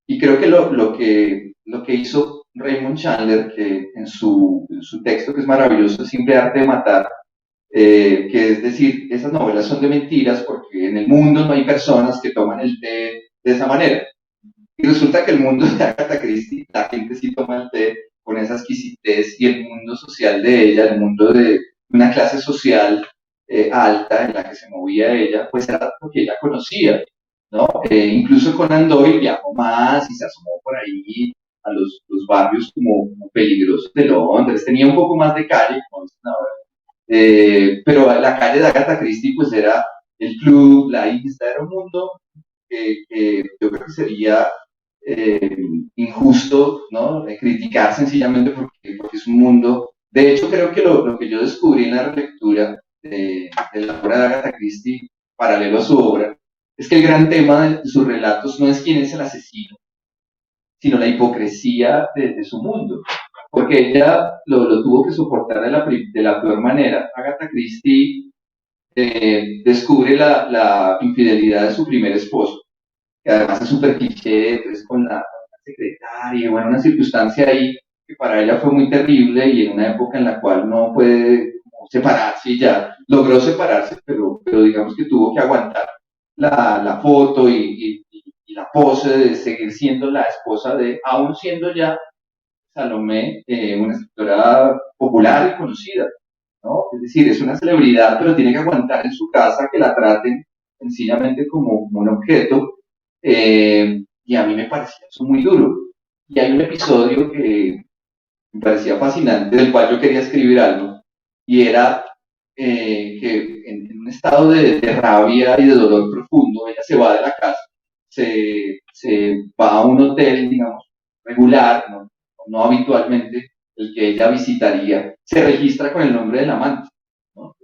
Y creo que lo que hizo Raymond Chandler, que en su texto, que es maravilloso, Simple Arte de Matar, que es decir, esas novelas son de mentiras porque en el mundo no hay personas que toman el té de esa manera. Y resulta que el mundo de Agatha Christie, la gente sí toma el té con esa exquisitez, y el mundo social de ella, el mundo de una clase social alta en la que se movía ella, pues era lo que ella conocía, ¿no? Incluso Conan Doyle viajó más y se asomó por ahí los barrios como peligrosos de Londres. Tenía un poco más de calle, como dicen ahora. Pero la calle de Agatha Christie pues era el club, la isla, era un mundo que yo creo que sería eh, injusto, ¿no? Criticar sencillamente porque es un mundo. De hecho, creo que lo que yo descubrí en la relectura de la obra de Agatha Christie, paralelo a su obra, es que el gran tema de sus relatos no es quién es el asesino, sino la hipocresía de su mundo. Porque ella lo tuvo que soportar de la peor manera. Agatha Christie descubre la infidelidad de su primer esposo, que además es súper cliché, entonces con la secretaria, bueno, una circunstancia ahí que para ella fue muy terrible y en una época en la cual no puede separarse y ya logró separarse, pero digamos que tuvo que aguantar la foto y la pose de seguir siendo la esposa de, aún siendo ya Salomé, una escritora popular y conocida, ¿no? Es decir, es una celebridad, pero tiene que aguantar en su casa que la traten sencillamente como un objeto, y a mí me parecía eso muy duro. Y hay un episodio que me parecía fascinante, del cual yo quería escribir algo, y era que en un estado de rabia y de dolor profundo, ella se va de la casa, se va a un hotel, digamos, regular, no habitualmente el que ella visitaría, se registra con el nombre del amante, ¿no?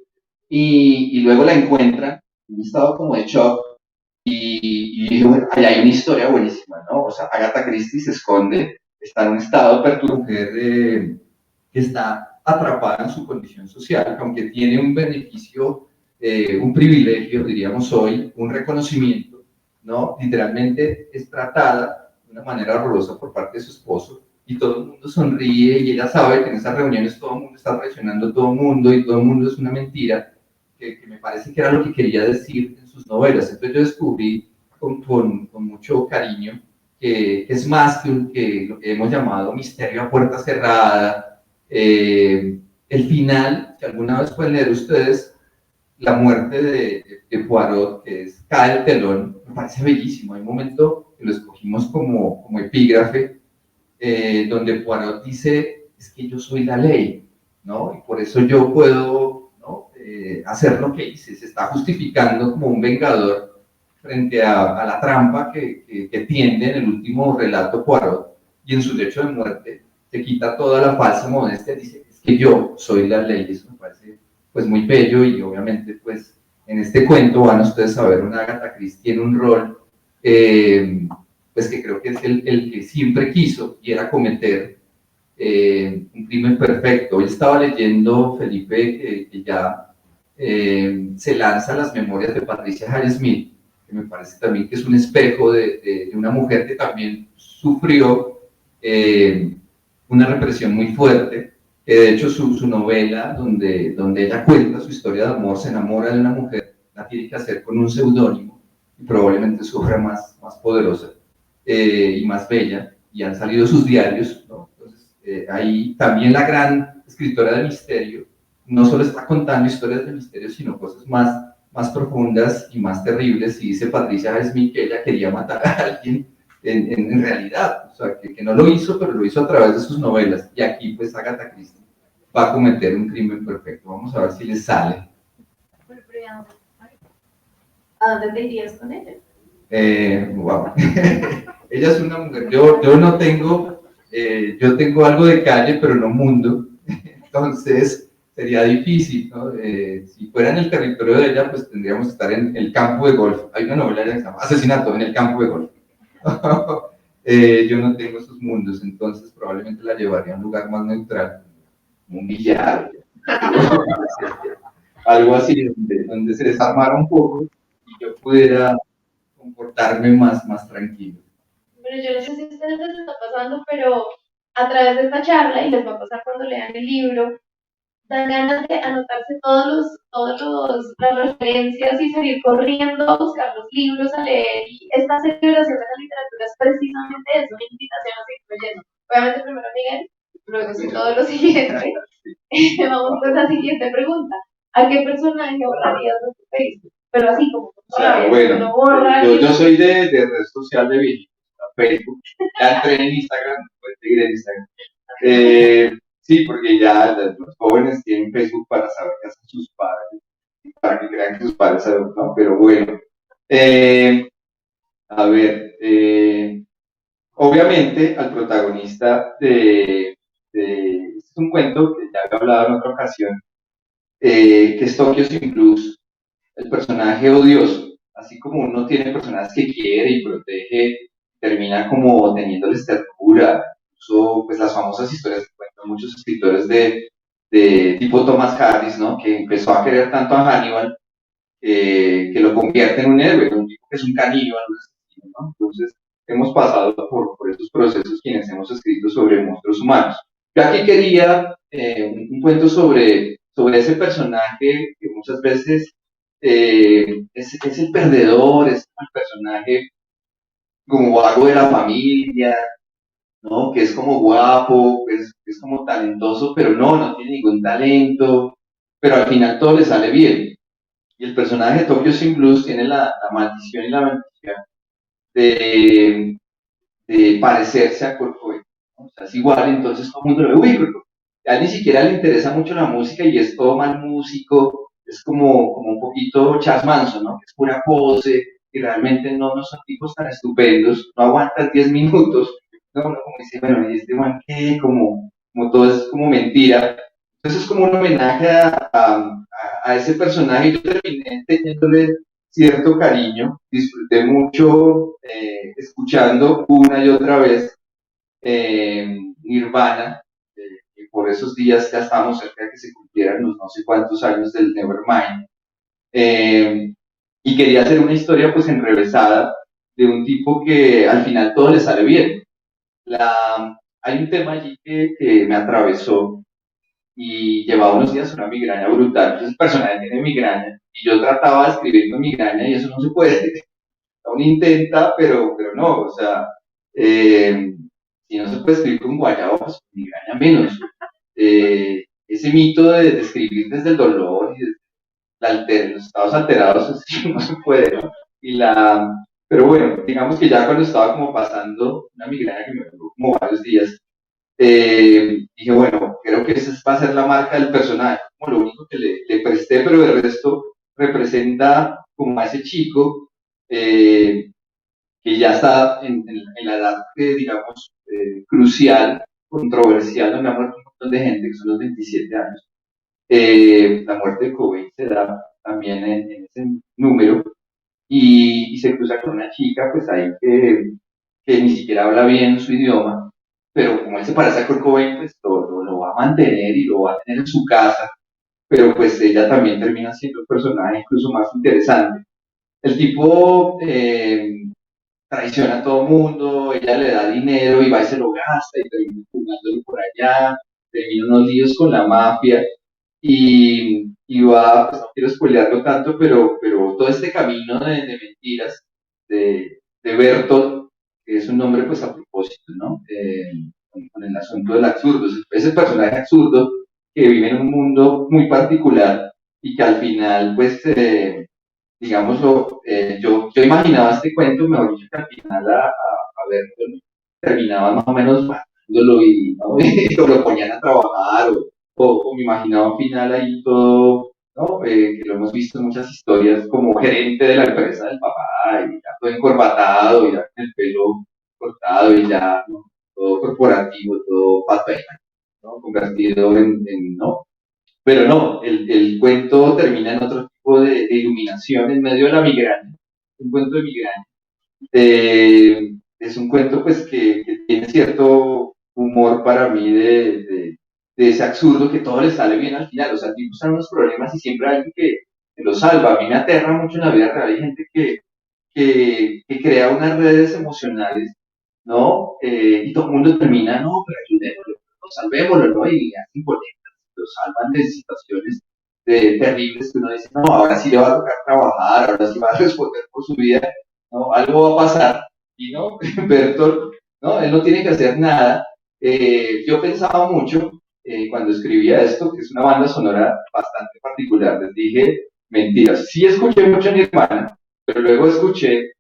Y luego la encuentra en un estado como de shock y bueno, ahí hay una historia buenísima, ¿no? O sea, Agatha Christie se esconde, está en un estado perturbado, mujer que está atrapada en su condición social, aunque tiene un beneficio, un privilegio, diríamos hoy, un reconocimiento, ¿no? Literalmente es tratada de una manera horrorosa por parte de su esposo y todo el mundo sonríe y ella sabe que en esas reuniones todo el mundo está traicionando a todo el mundo y todo el mundo es una mentira, que me parece que era lo que quería decir en sus novelas. Entonces yo descubrí con mucho cariño que es más que lo que hemos llamado misterio a puerta cerrada. El final, que alguna vez pueden leer ustedes, la muerte de Poirot, que es Cae el telón, me parece bellísimo. Hay un momento que lo escogimos como epígrafe, donde Poirot dice, es que yo soy la ley, ¿no? Y por eso yo puedo, ¿no? Hacer lo que hice. Se está justificando como un vengador frente a la trampa que tiende en el último relato Poirot, y en su lecho de muerte se quita toda la falsa modestia, dice, es que yo soy la ley. Eso me parece pues muy bello, y obviamente pues en este cuento van ustedes a ver una Agatha Christie en un rol pues que creo que es el que siempre quiso, y era cometer un crimen perfecto. Hoy estaba leyendo, Felipe, que ya se lanza las memorias de Patricia Highsmith, que me parece también que es un espejo de una mujer que también sufrió una represión muy fuerte. De hecho, su novela, donde ella cuenta su historia de amor, se enamora de una mujer, la tiene que hacer con un seudónimo, y probablemente su obra más poderosa y más bella, y han salido sus diarios, ¿no? Entonces, ahí también la gran escritora de misterio no solo está contando historias de misterio, sino cosas más profundas y más terribles. Y dice Patricia Smith que ella quería matar a alguien en realidad, o sea, que no lo hizo, pero lo hizo a través de sus novelas. Y aquí, pues, Agatha Christie va a cometer un crimen perfecto. Vamos a ver si le sale. ¿A dónde te irías con ella? Wow. Ella es una mujer, yo no tengo, yo tengo algo de calle, pero no mundo, entonces sería difícil, ¿no? Si fuera en el territorio de ella, pues tendríamos que estar en el campo de golf. Hay una novela que se llama Asesinato en el campo de golf. Yo no tengo esos mundos, entonces probablemente la llevaría a un lugar más neutral, un billar, algo así, donde se desarmara un poco y yo pudiera comportarme más tranquilo. Bueno, yo no sé si a ustedes les está pasando, pero a través de esta charla, y les va a pasar cuando lean el libro, dan ganas de anotarse las referencias y salir corriendo a buscar los libros, a leer. Y esta celebración de la literatura es precisamente eso, una invitación a seguir leyendo. Obviamente primero Miguel, luego sí todo lo siguiente. Vamos con la siguiente pregunta. ¿A qué personaje borrarías de tu Facebook? Pero así como, bueno, no borra. yo soy de red social de Villa. Facebook, ya entré en Instagram, puedes seguir en Instagram. Sí, porque ya los jóvenes tienen Facebook para saber qué hacen sus padres, para que crean que sus padres saben, ¿no? Pero bueno, eh, a ver, obviamente al protagonista este es un cuento que ya he hablado en otra ocasión, que es Tokyo Sin Blues, el personaje odioso, así como uno tiene personajes que quiere y protege, termina como teniéndoles ternura, incluso pues las famosas historias que cuentan muchos escritores de tipo Thomas Harris, ¿no? Que empezó a querer tanto a Hannibal que lo convierte en un héroe, un tipo que es un caníbal, un asesino, ¿no? Entonces hemos pasado por estos procesos quienes hemos escrito sobre monstruos humanos. Yo aquí quería un cuento sobre ese personaje que muchas veces es el perdedor, es el personaje como algo de la familia, ¿no? Que es como guapo, es como talentoso, pero no tiene ningún talento, pero al final todo le sale bien. Y el personaje de Tokyo Sin Blues tiene la maldición y la bendición de, de parecerse a Kurt Cobain, ¿no? O sea, es igual, entonces todo el mundo lo ve, uy, Kurt Cobain. A él ni siquiera le interesa mucho la música y es todo mal músico, es como un poquito Charles Manson, ¿no? Que es pura pose y realmente no son tipos tan estupendos, no aguantan 10 minutos, no, uno como dice, bueno, ¿y este man qué? Como todo es como mentira. Entonces es como un homenaje a ese personaje y yo terminé teniéndole cierto cariño, disfruté mucho escuchando una y otra vez Nirvana, y por esos días ya estábamos cerca de que se cumplieran los no sé cuántos años del Nevermind, eh, y quería hacer una historia pues enrevesada de un tipo que al final todo le sale bien. Hay un tema allí que me atravesó y llevaba unos días una migraña brutal. Entonces el personaje tiene migraña y yo trataba de escribir con migraña y eso no se puede. Uno intenta, pero no, o sea, eh, si no se puede escribir con guayabo, pues con migraña menos. Ese mito de escribir desde el dolor y desde los estados alterados, así no se puede, ¿no? Pero bueno, digamos que ya cuando estaba como pasando una migraña que me duró como varios días, dije, bueno, creo que esa va a ser la marca del personaje, como lo único que le presté, pero el resto representa como a ese chico eh, que ya está en la edad, digamos, crucial, controversial, donde ha muerto un montón de gente, que son los 27 años. La muerte de Cobain se da también en ese número y se cruza con una chica, pues ahí que ni siquiera habla bien su idioma, pero como él se parece a Kurt Cobain, pues lo va a mantener y lo va a tener en su casa, pero pues ella también termina siendo un personaje incluso más interesante. El tipo traiciona a todo el mundo, ella le da dinero y va y se lo gasta y termina jugándolo por allá, termina unos líos con la mafia y va, pues no quiero spoilearlo tanto, pero todo este camino de mentiras de Bertolt, que es un nombre pues a propósito, ¿no? Con el asunto del absurdo, ese personaje absurdo que vive en un mundo muy particular y que al final pues digámoslo, yo imaginaba este cuento, mejor dicho, que al final a ver, terminaba más o menos matándolo y, ¿no? o lo ponían a trabajar, o me imaginaba un final ahí todo, ¿no? Que lo hemos visto en muchas historias, como gerente de la empresa del papá, y ya todo encorbatado, y ya con el pelo cortado, y ya, ¿no? Todo corporativo, todo papel, ¿no? Convertido ¿no? Pero no, el cuento termina en otro tipo de iluminación en medio de la migraña, un cuento de migraña. Es un cuento pues que tiene cierto humor para mí de ese absurdo que todo le sale bien al final, o sea, el tipo está en unos problemas y siempre hay alguien que lo salva. A mí me aterra mucho en la vida real, hay gente que crea unas redes emocionales, ¿no? Y todo el mundo termina, no, pero ayudémoslo, no, salvémoslo, ¿no? Y hacen boletas, lo salvan de situaciones terribles que uno dice, no, ahora sí le va a tocar trabajar, ahora sí va a responder por su vida, ¿no? Algo va a pasar. Y no, Bertolt, ¿no? Él no tiene que hacer nada. Yo pensaba mucho cuando escribía esto, que es una banda sonora bastante particular, les dije, mentiras. Sí escuché mucho a mi hermana, pero luego escuché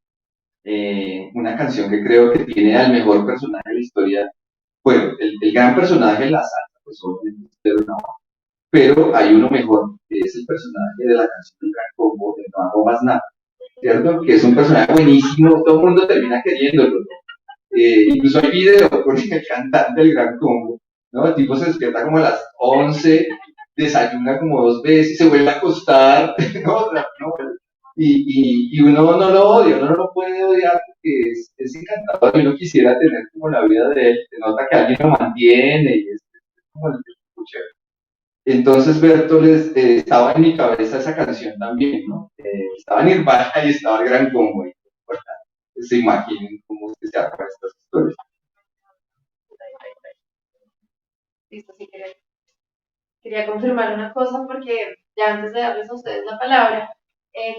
una canción que creo que tiene al mejor personaje de la historia. Bueno, el gran personaje es la salsa, pues obviamente, pero hay uno mejor, que es el personaje de la canción del Gran Combo, de No Hago Más Nada, ¿cierto? Que es un personaje buenísimo, todo el mundo termina queriéndolo. Incluso hay video con el cantante del Gran Combo, ¿no? El tipo se despierta como a las 11, desayuna como 2 veces, se vuelve a acostar, ¿no? ¿no? Y uno no lo odia, uno no lo puede odiar porque es encantador y uno quisiera tener como la vida de él, se nota que alguien lo mantiene y es como el chévere. Entonces, Bertoles, estaba en mi cabeza esa canción también, ¿no? Estaba Nirvana y estaba el Gran Combo. Y, bueno, se imaginen cómo se arman estas historias. Listo, sí, quería confirmar una cosa porque ya antes de darles a ustedes la palabra,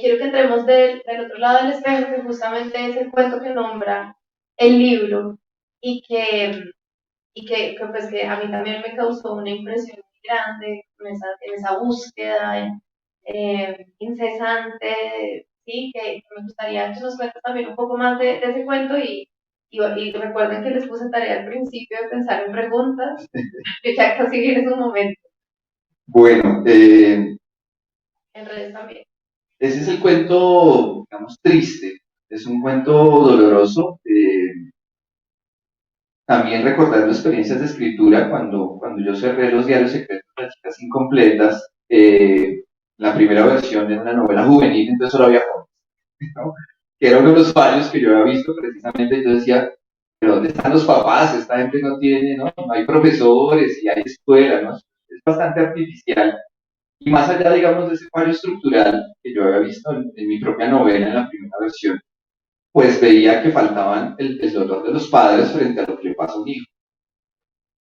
quiero que entremos del otro lado del espejo, que justamente es el cuento que nombra el libro y pues que a mí también me causó una impresión muy grande en esa búsqueda incesante, ¿sí? Que me gustaría que nos cuentes también un poco más de ese cuento y recuerden que les puse tarea al principio de pensar en preguntas, que ya casi viene su momento. Bueno, En redes también. ese es el cuento, digamos, triste. Es un cuento doloroso. También recordando experiencias de escritura, cuando yo cerré los diarios secretos de las chicas incompletas, la primera versión era una novela juvenil, entonces solo había jóvenes, ¿no? Que era uno de los fallos que yo había visto precisamente. Yo decía, pero ¿dónde están los papás? Esta gente no tiene, ¿no? No hay profesores y hay escuela, ¿no? Es bastante artificial. Y más allá, digamos, de ese fallo estructural que yo había visto en mi propia novela, en la primera versión, pues veía que faltaban el dolor de los padres frente a lo que le pasa a un hijo,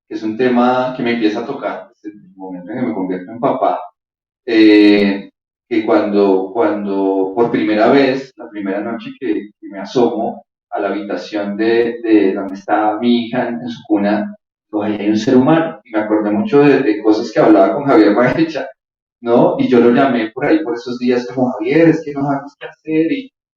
que es un tema que me empieza a tocar desde el momento en que me convierto en papá, eh, que cuando por primera vez, la primera noche que me asomo a la habitación de donde está mi hija en su cuna, digo, ahí hay un ser humano, y me acordé mucho de cosas que hablaba con Javier Maecha, ¿no? Y yo lo llamé por ahí por esos días como, Javier, es que no sabemos qué hacer,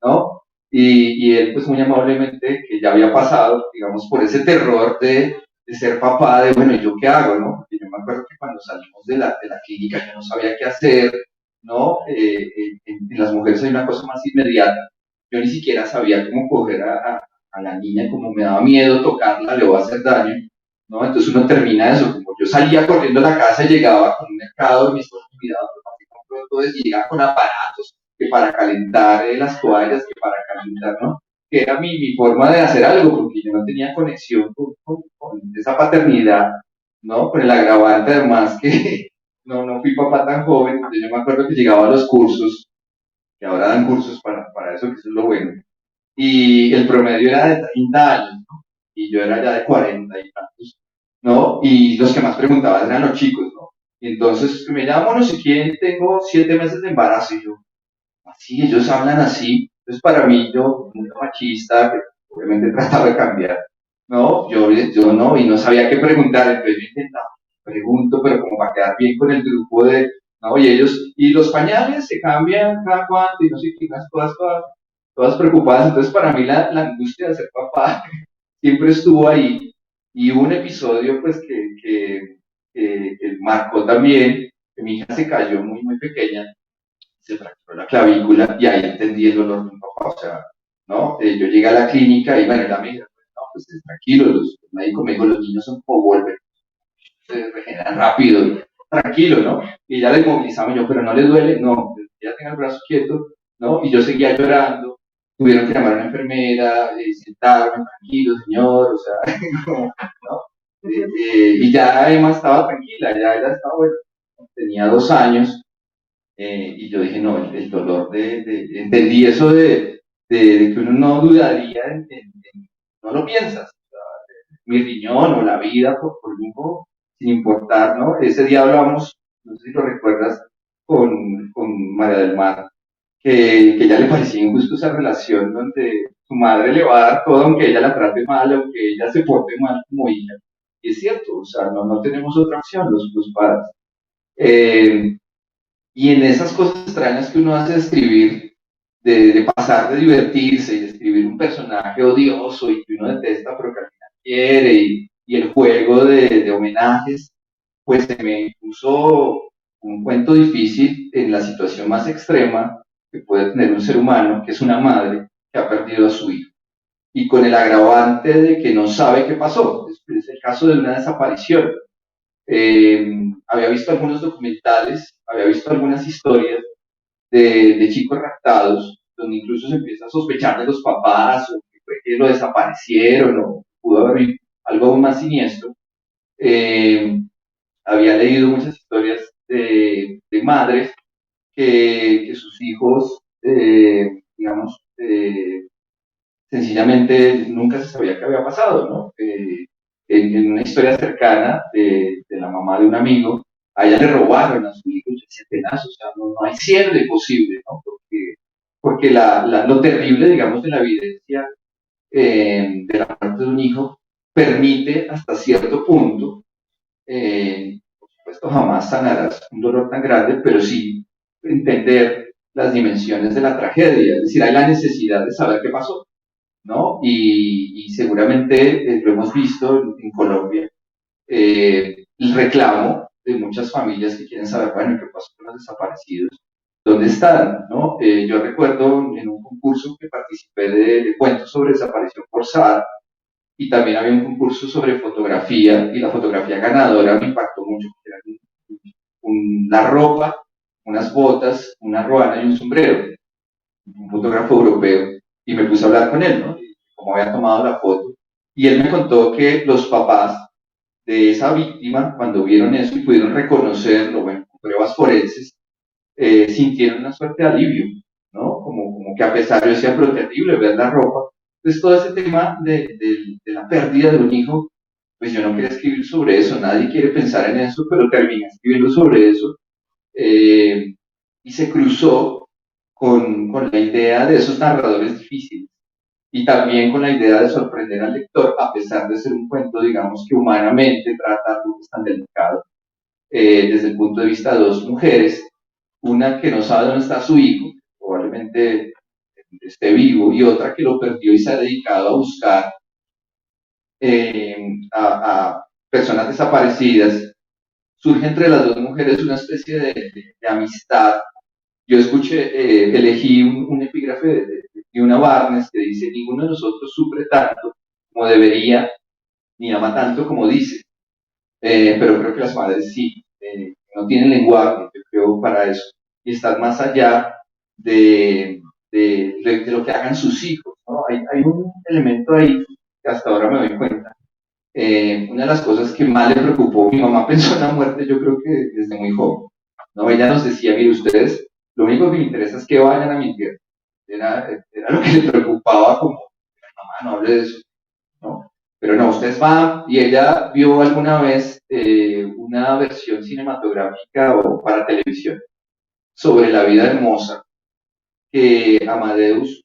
¿no? Y él pues muy amablemente, que ya había pasado, digamos, por ese terror de ser papá, de bueno, ¿y yo qué hago, no? Porque yo me acuerdo que cuando salimos de la clínica yo no sabía qué hacer, ¿no? En las mujeres hay una cosa más inmediata. Yo ni siquiera sabía cómo coger a la niña, como me daba miedo tocarla, le va a hacer daño, ¿no? Entonces uno termina eso, como yo salía corriendo a la casa y llegaba con un mercado y mi esposo me miraba, entonces llegaba con aparatos que para calentar las toallas, que para calentar, ¿no? Que era mi forma de hacer algo, porque yo no tenía conexión con esa paternidad, ¿no? Con el agravante además que no fui papá tan joven, entonces yo me acuerdo que llegaba a los cursos, que ahora dan cursos para eso, que eso es lo bueno, y el promedio era de 30 años, ¿no? Y yo era ya de 40 y tantos, ¿no? Y los que más preguntaban eran los chicos, ¿no? Y entonces me llamo, no sé quién, tengo 7 meses de embarazo, y yo, así, ellos hablan así. Entonces, para mí, yo, muy machista, que obviamente trataba de cambiar, ¿no? Yo no, y no sabía qué preguntar, entonces yo intentaba, pregunto, pero como para quedar bien con el grupo de, ¿no? Y ellos, y los pañales se cambian cada cuánto, y no sé qué, unas cosas todas preocupadas. Entonces, para mí, la angustia de ser papá siempre estuvo ahí. Y hubo un episodio, pues, que marcó también, que mi hija se cayó muy, muy pequeña, se fracturó la clavícula y ahí entendí el dolor de un papá, o sea, ¿no? Yo llegué a la clínica y bueno, la me dijo, no, pues tranquilo, los médicos me dijo, los niños son como Wolverine, se regeneran rápido, tranquilo, ¿no? Y ya le movilizaba yo, pero no le duele, no, ya tenga el brazo quieto, ¿no? Y yo seguía llorando, tuvieron que llamar a una enfermera, sentarme, tranquilo, señor, o sea, ¿no? Y ya Emma estaba tranquila, ya ella estaba, bueno, tenía 2 años, y yo dije, no, el dolor entendí eso de que uno no dudaría no lo piensas, o sea, mi riñón o la vida por mi hijo, sin importar, ¿no? Ese día hablamos, no sé si lo recuerdas, con María del Mar, que ella le parecía injusto esa relación donde su madre le va a dar todo aunque ella la trate mal, aunque ella se porte mal como hija. Y es cierto, o sea, no tenemos otra opción los padres. Eh, y en esas cosas extrañas que uno hace de escribir, de pasar de divertirse y de escribir escribir un personaje odioso y que uno detesta pero que al final quiere, y el juego de homenajes, pues se me puso un cuento difícil en la situación más extrema que puede tener un ser humano, que es una madre que ha perdido a su hijo, y con el agravante de que no sabe qué pasó. Es el caso de una desaparición. Había visto algunos documentales, había visto algunas historias de chicos raptados, donde incluso se empieza a sospechar de los papás, o que fue que lo desaparecieron, o pudo haber algo aún más siniestro. Eh, Había leído muchas historias de madres que sus hijos, digamos, sencillamente nunca se sabía qué había pasado, ¿no? En una historia cercana de la mamá de un amigo, a ella le robaron a su hijo, yo decía, tenaz, o sea, no hay cierre posible, ¿no? Porque lo terrible, digamos, de la evidencia de la muerte de un hijo permite hasta cierto punto, por supuesto jamás sanarás un dolor tan grande, pero sí entender las dimensiones de la tragedia, es decir, hay la necesidad de saber qué pasó, ¿no? Y seguramente lo hemos visto en Colombia, el reclamo de muchas familias que quieren saber, bueno, ¿qué pasó con los desaparecidos? ¿Dónde están? ¿No? Yo recuerdo en un concurso que participé de cuentos sobre desaparición forzada, y también había un concurso sobre fotografía, y la fotografía ganadora me impactó mucho, porque era la ropa, unas botas, una ruana y un sombrero, un fotógrafo europeo, y me puse a hablar con él, ¿no? Cómo había tomado la foto, y él me contó que los papás de esa víctima, cuando vieron eso y pudieron reconocerlo, bueno, con pruebas forenses, sintieron una suerte de alivio, ¿no? Como que a pesar, yo decía, pero terrible ver la ropa. Entonces, todo ese tema de la pérdida de un hijo, pues yo no quería escribir sobre eso, nadie quiere pensar en eso, pero terminé escribiendo sobre eso, eh, y se cruzó con la idea de esos narradores difíciles, y también con la idea de sorprender al lector, a pesar de ser un cuento, digamos, que humanamente trata algo tan delicado, desde el punto de vista de dos mujeres, una que no sabe dónde está su hijo, probablemente esté vivo, y otra que lo perdió y se ha dedicado a buscar eh, a personas desaparecidas. Surge entre las dos mujeres una especie de amistad. Yo elegí un epígrafe de una Barnes que dice: ninguno de nosotros sufre tanto como debería, ni ama tanto como dice. Pero creo que las madres sí, no tienen lenguaje, yo creo, para eso, y están más allá de lo que hagan sus hijos, ¿no? Hay un elemento ahí que hasta ahora me doy cuenta. Una de las cosas que más le preocupó, mi mamá pensó en la muerte, yo creo que desde muy joven, ¿no? Ella nos decía: mire, ustedes, lo único que me interesa es que vayan a mi entierro. Era lo que le preocupaba, como, mamá, no hable de eso, ¿no? Pero no, ustedes van, y ella vio alguna vez una versión cinematográfica o para televisión sobre la vida de Mozart, que Amadeus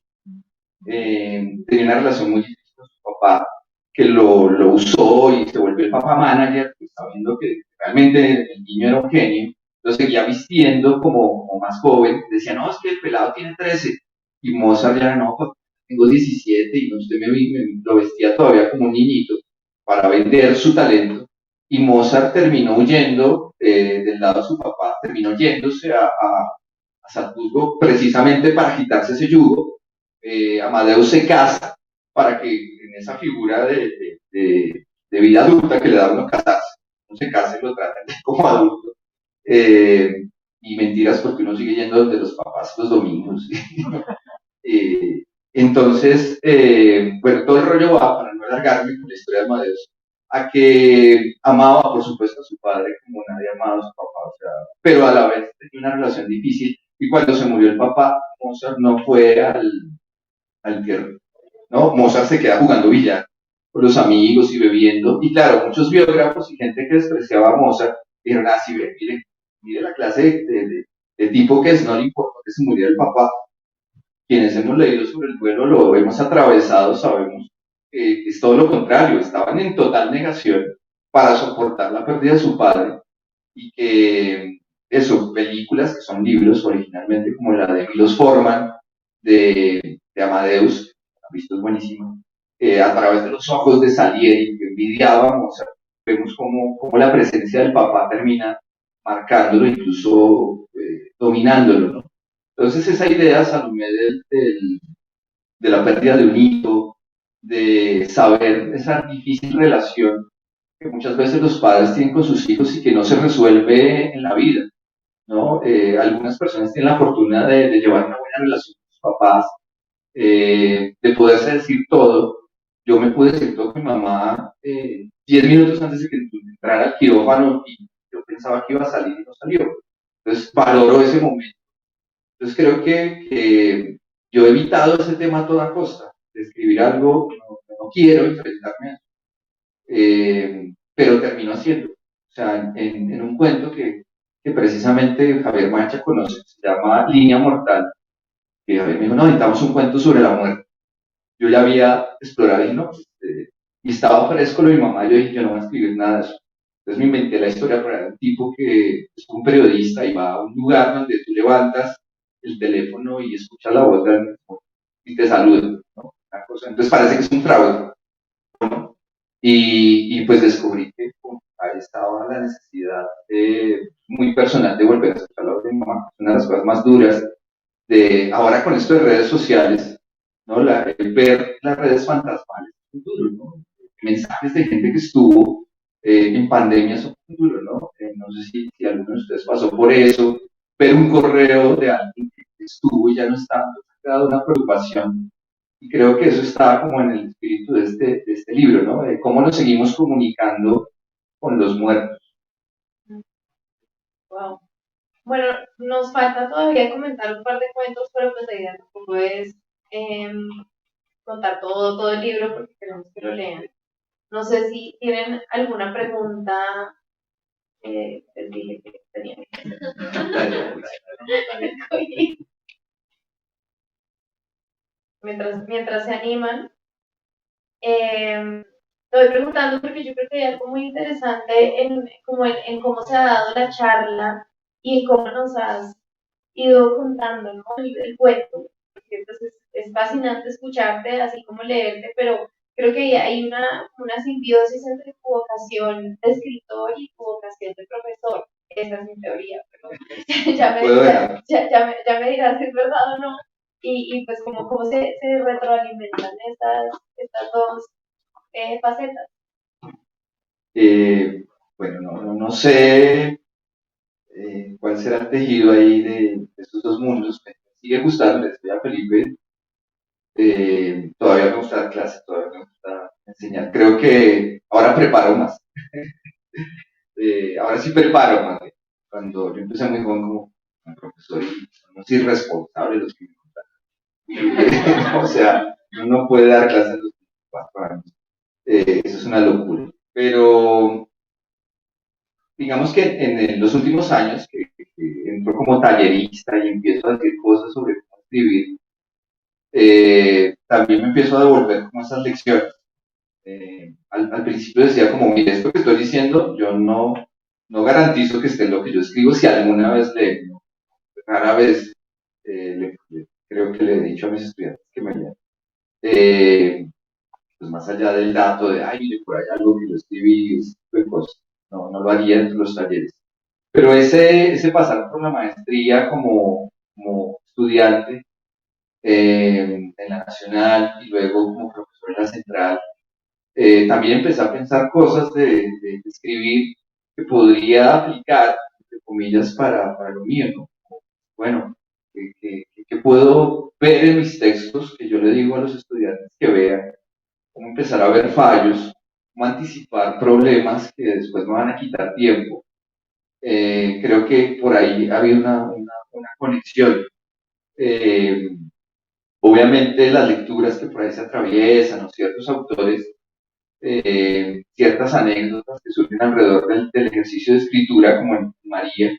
tenía una relación muy difícil con su papá, que lo usó y se volvió el papá manager, pues, sabiendo que realmente el niño era un genio, lo seguía vistiendo como más joven, decía: no, es que el pelado tiene 13, y Mozart ya: no, papá, tengo 17, y usted lo vestía todavía como un niñito para vender su talento, y Mozart terminó huyendo del lado de su papá, terminó yéndose a Salzburgo precisamente para quitarse ese yugo. Amadeus se casa para que en esa figura de vida adulta que le da a uno casarse, no se casa y lo tratan como adulto. Y mentiras, porque uno sigue yendo donde los papás los domingos. Entonces, bueno, todo el rollo va, para no alargarme con la historia de Amadeus, a que amaba, por supuesto, a su padre como nadie amaba a su papá, o sea, pero a la vez tenía una relación difícil, y cuando se murió el papá, Mozart no fue al entierro, ¿no? Mozart se queda jugando billar con los amigos y bebiendo, y claro, muchos biógrafos y gente que despreciaba a Mozart dijeron: ah, sí, mire la clase de tipo que es, no le importa que se muriera el papá. Quienes hemos leído sobre el duelo, lo hemos atravesado, sabemos que es todo lo contrario, estaban en total negación para soportar la pérdida de su padre, y que eso, películas que son libros originalmente, como la de Milos Forman, de Amadeus, Jesucristo es buenísimo, a través de los ojos de Salieri, que envidiábamos, vemos cómo la presencia del papá termina marcándolo, incluso dominándolo, ¿no? Entonces esa idea, Salomé, de la pérdida de un hijo, de saber esa difícil relación que muchas veces los padres tienen con sus hijos y que no se resuelve en la vida, ¿no? Algunas personas tienen la fortuna de llevar una buena relación con sus papás, de poderse decir todo. Yo me pude decir todo con mi mamá 10 minutos antes de que entrara al quirófano y yo pensaba que iba a salir y no salió. Entonces valoro ese momento. Entonces creo que yo he evitado ese tema a toda costa, de escribir algo que no quiero enfrentarme a, pero termino haciendo. O sea, en un cuento que precisamente Javier Mancha conoce, se llama Línea Mortal, que Javier me dijo, no, necesitamos un cuento sobre la muerte. Yo ya había explorado y no, y estaba fresco lo de mi mamá, yo dije, yo no voy a escribir nada de eso. Entonces me inventé la historia para un tipo que es un periodista y va a un lugar donde tú levantas el teléfono y escuchas la voz de alguien y te saluda, ¿no? Una cosa. Entonces parece que es un fraude. Y pues descubrí que ahí estaba la necesidad muy personal de volver a escuchar la voz de mi mamá. Una de las cosas más duras de ahora con esto de redes sociales, ¿no? El ver las redes fantasmales es muy duro, ¿no? Mensajes de gente que estuvo en pandemia son muy duros, ¿no? No sé si alguno de ustedes pasó por eso, ver un correo de alguien que estuvo y ya no está, ha creado una preocupación. Y creo que eso está como en el espíritu de este libro, ¿no? De cómo nos seguimos comunicando con los muertos. Wow. Bueno, nos falta todavía comentar un par de cuentos, pero pues la idea tampoco es em, contar todo el libro porque queremos que lo lean. No sé si tienen alguna pregunta. Les dije que tenía mientras se animan. Estoy preguntando porque yo creo que hay algo muy interesante en cómo se ha dado la charla y en cómo nos has ido contando, ¿no? El cuento. Porque pues, es fascinante escucharte, así como leerte, pero creo que hay una simbiosis entre tu vocación de escritor y tu vocación de profesor. Esa es mi teoría, pero ya me dirás si es verdad o no. Y pues cómo se retroalimentan estas dos facetas. Eh, bueno, no sé cuál será el tejido ahí de estos dos mundos. Me sigue gustando, le estoy a Felipe. Todavía me gusta dar clases, todavía me gusta enseñar. Creo que ahora preparo más. Ahora sí preparo más. Cuando yo empecé muy joven como profesor y son unos irresponsables los que me contaron. O sea, uno no puede dar clases a los 4 años. Eso es una locura. Pero digamos que en los últimos años que entro como tallerista y empiezo a decir cosas sobre cómo escribir, también me empiezo a devolver como esas lecciones. Al principio decía como, mire, esto que estoy diciendo, yo no garantizo que esté en lo que yo escribo si alguna vez leo, ¿no? Rara vez creo que le he dicho a mis estudiantes que me lean. Pues más allá del dato de, ay, mire, por ahí algo que yo escribí, ese tipo de cosas, no lo haría entre los talleres. Pero ese pasar por la maestría como estudiante en la Nacional y luego como profesor en la Central, también empecé a pensar cosas de escribir que podría aplicar, entre comillas, para lo mío, ¿no? Bueno, que puedo ver en mis textos, que yo le digo a los estudiantes que vean, cómo empezar a ver fallos, cómo anticipar problemas que después me van a quitar tiempo. Creo que por ahí ha habido una conexión. Eh, Obviamente las lecturas que por ahí se atraviesan o ciertos autores, ciertas anécdotas que surgen alrededor del ejercicio de escritura, como en María,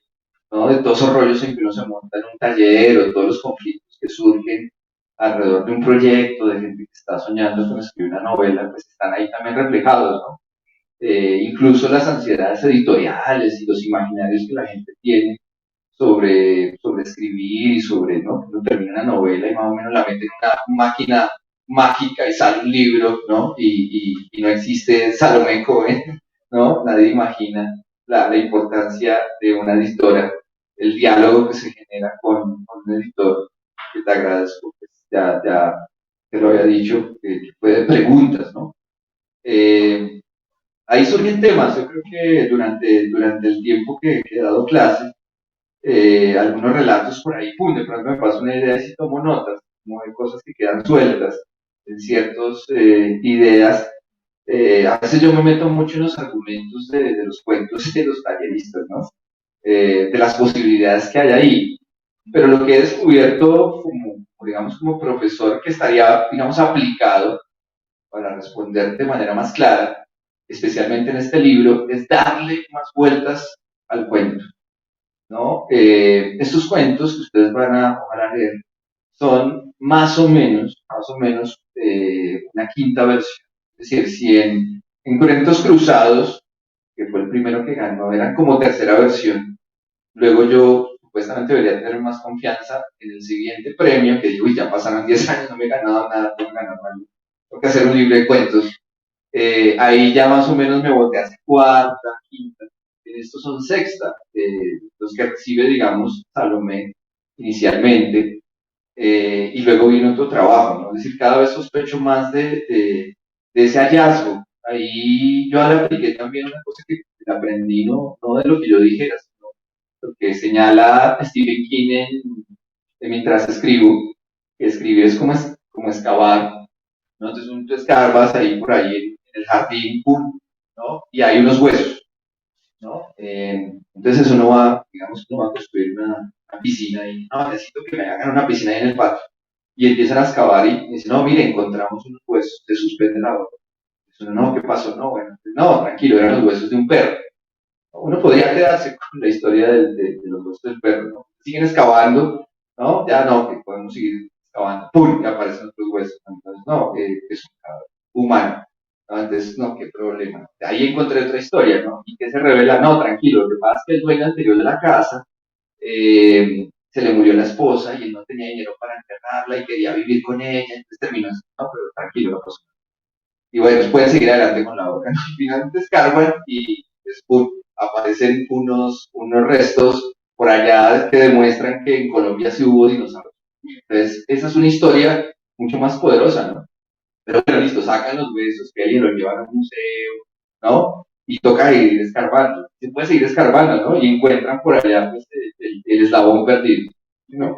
¿no? De todos esos rollos en que uno se monta en un taller o todos los conflictos que surgen alrededor de un proyecto, de gente que está soñando con escribir una novela, pues están ahí también reflejados, ¿no? Incluso las ansiedades editoriales y los imaginarios que la gente tiene sobre escribir y sobre, ¿no? Uno termina una novela y más o menos la mete en una máquina mágica y sale un libro, ¿no? Y no existe Salomé Cohen, ¿no? Nadie imagina la importancia de una editora, el diálogo que se genera con un editor, que te agradezco, pues ya te lo había dicho, que fue de preguntas, ¿no? Eh, Ahí surgen temas, yo creo que durante el tiempo que he dado clase, algunos relatos por ahí, pum, de pronto me pasa una idea y si tomo notas, como de cosas que quedan sueltas en ciertas ideas. A veces yo me meto mucho en los argumentos de los cuentos de los talleristas, ¿no? De las posibilidades que hay ahí. Pero lo que he descubierto digamos, como profesor que estaría, digamos, aplicado para responder de manera más clara, especialmente en este libro, es darle más vueltas al cuento, ¿no? Estos cuentos que ustedes van a, ojalá leer son más o menos una quinta versión. Es decir, si en Cuentos Cruzados, que fue el primero que ganó, eran como tercera versión, luego yo supuestamente debería tener más confianza en el siguiente premio, que digo, uy, ya pasaron 10 años, no me he ganado nada, tengo que ganar algo. Tengo que hacer un libro de cuentos. Ahí ya más o menos me boté hace cuarta, quinta, en estos son sexta, los que recibe, digamos, Salomé inicialmente, y luego viene otro trabajo, ¿no? Es decir, cada vez sospecho más de ese hallazgo. Ahí yo le apliqué también una cosa que aprendí, no de lo que yo dijera, sino lo que señala Stephen King Mientras escribo, que escribir es como excavar, ¿no? Entonces tú escarbas ahí por ahí en el jardín, pum, ¿no? Y hay unos huesos, ¿no? Entonces uno va, digamos, uno va a construir una piscina y, no, necesito que me hagan una piscina ahí en el patio. Y empiezan a excavar y dicen, no, mire, encontramos unos huesos, se suspende la obra. Uno, no, ¿qué pasó? No, bueno, no, tranquilo, eran los huesos de un perro. Uno podría quedarse con la historia de los huesos del perro, ¿no? Siguen excavando, ¿no? Ya no, que podemos seguir excavando, ¡pum! Y aparecen otros huesos. Entonces, no, es un cadáver humano. ¿No? Entonces, no, qué problema. Ahí encontré otra historia, ¿no? Y que se revela, no, tranquilo, lo que pasa es que el dueño anterior de la casa se le murió la esposa y él no tenía dinero para enterrarla y quería vivir con ella, entonces terminó así, no, pero tranquilo, no pasa nada. Y bueno, pueden seguir adelante con la obra. ¿No? Finalmente escarban y después aparecen unos restos por allá que demuestran que en Colombia sí hubo dinosaurios. Entonces, esa es una historia mucho más poderosa, ¿no? Pero bueno, listo, sacan los huesos, que alguien los llevan a un museo, ¿no? Y toca ir escarbando. Se puede seguir escarbando, ¿no? Y encuentran por allá pues, el eslabón perdido, ¿no?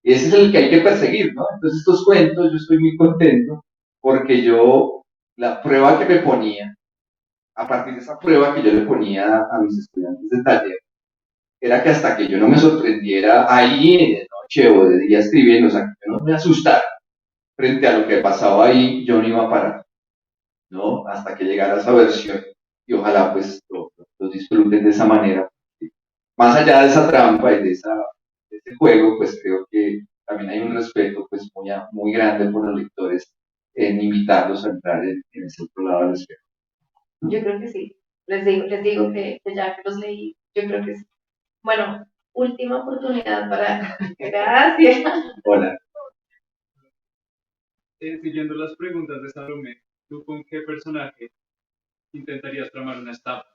Y ese es el que hay que perseguir, ¿no? Entonces, estos cuentos, yo estoy muy contento porque la prueba que me ponía, a partir de esa prueba que yo le ponía a mis estudiantes de taller, era que hasta que yo no me sorprendiera ahí de noche o de día escribiendo, o sea, que yo no me asustara frente a lo que pasaba ahí, yo no iba a parar, ¿no? Hasta que llegara esa versión y ojalá pues lo disfruten de esa manera. Más allá de esa trampa y de ese juego, pues creo que también hay un respeto pues muy grande por los lectores en invitarlos a entrar en ese otro lado del espejo. Yo creo que sí. Les digo que ya que los leí, yo creo que sí. Bueno, última oportunidad para... Gracias. Hola. Siguiendo las preguntas de Salomé, ¿tú con qué personaje intentarías tramar una estafa?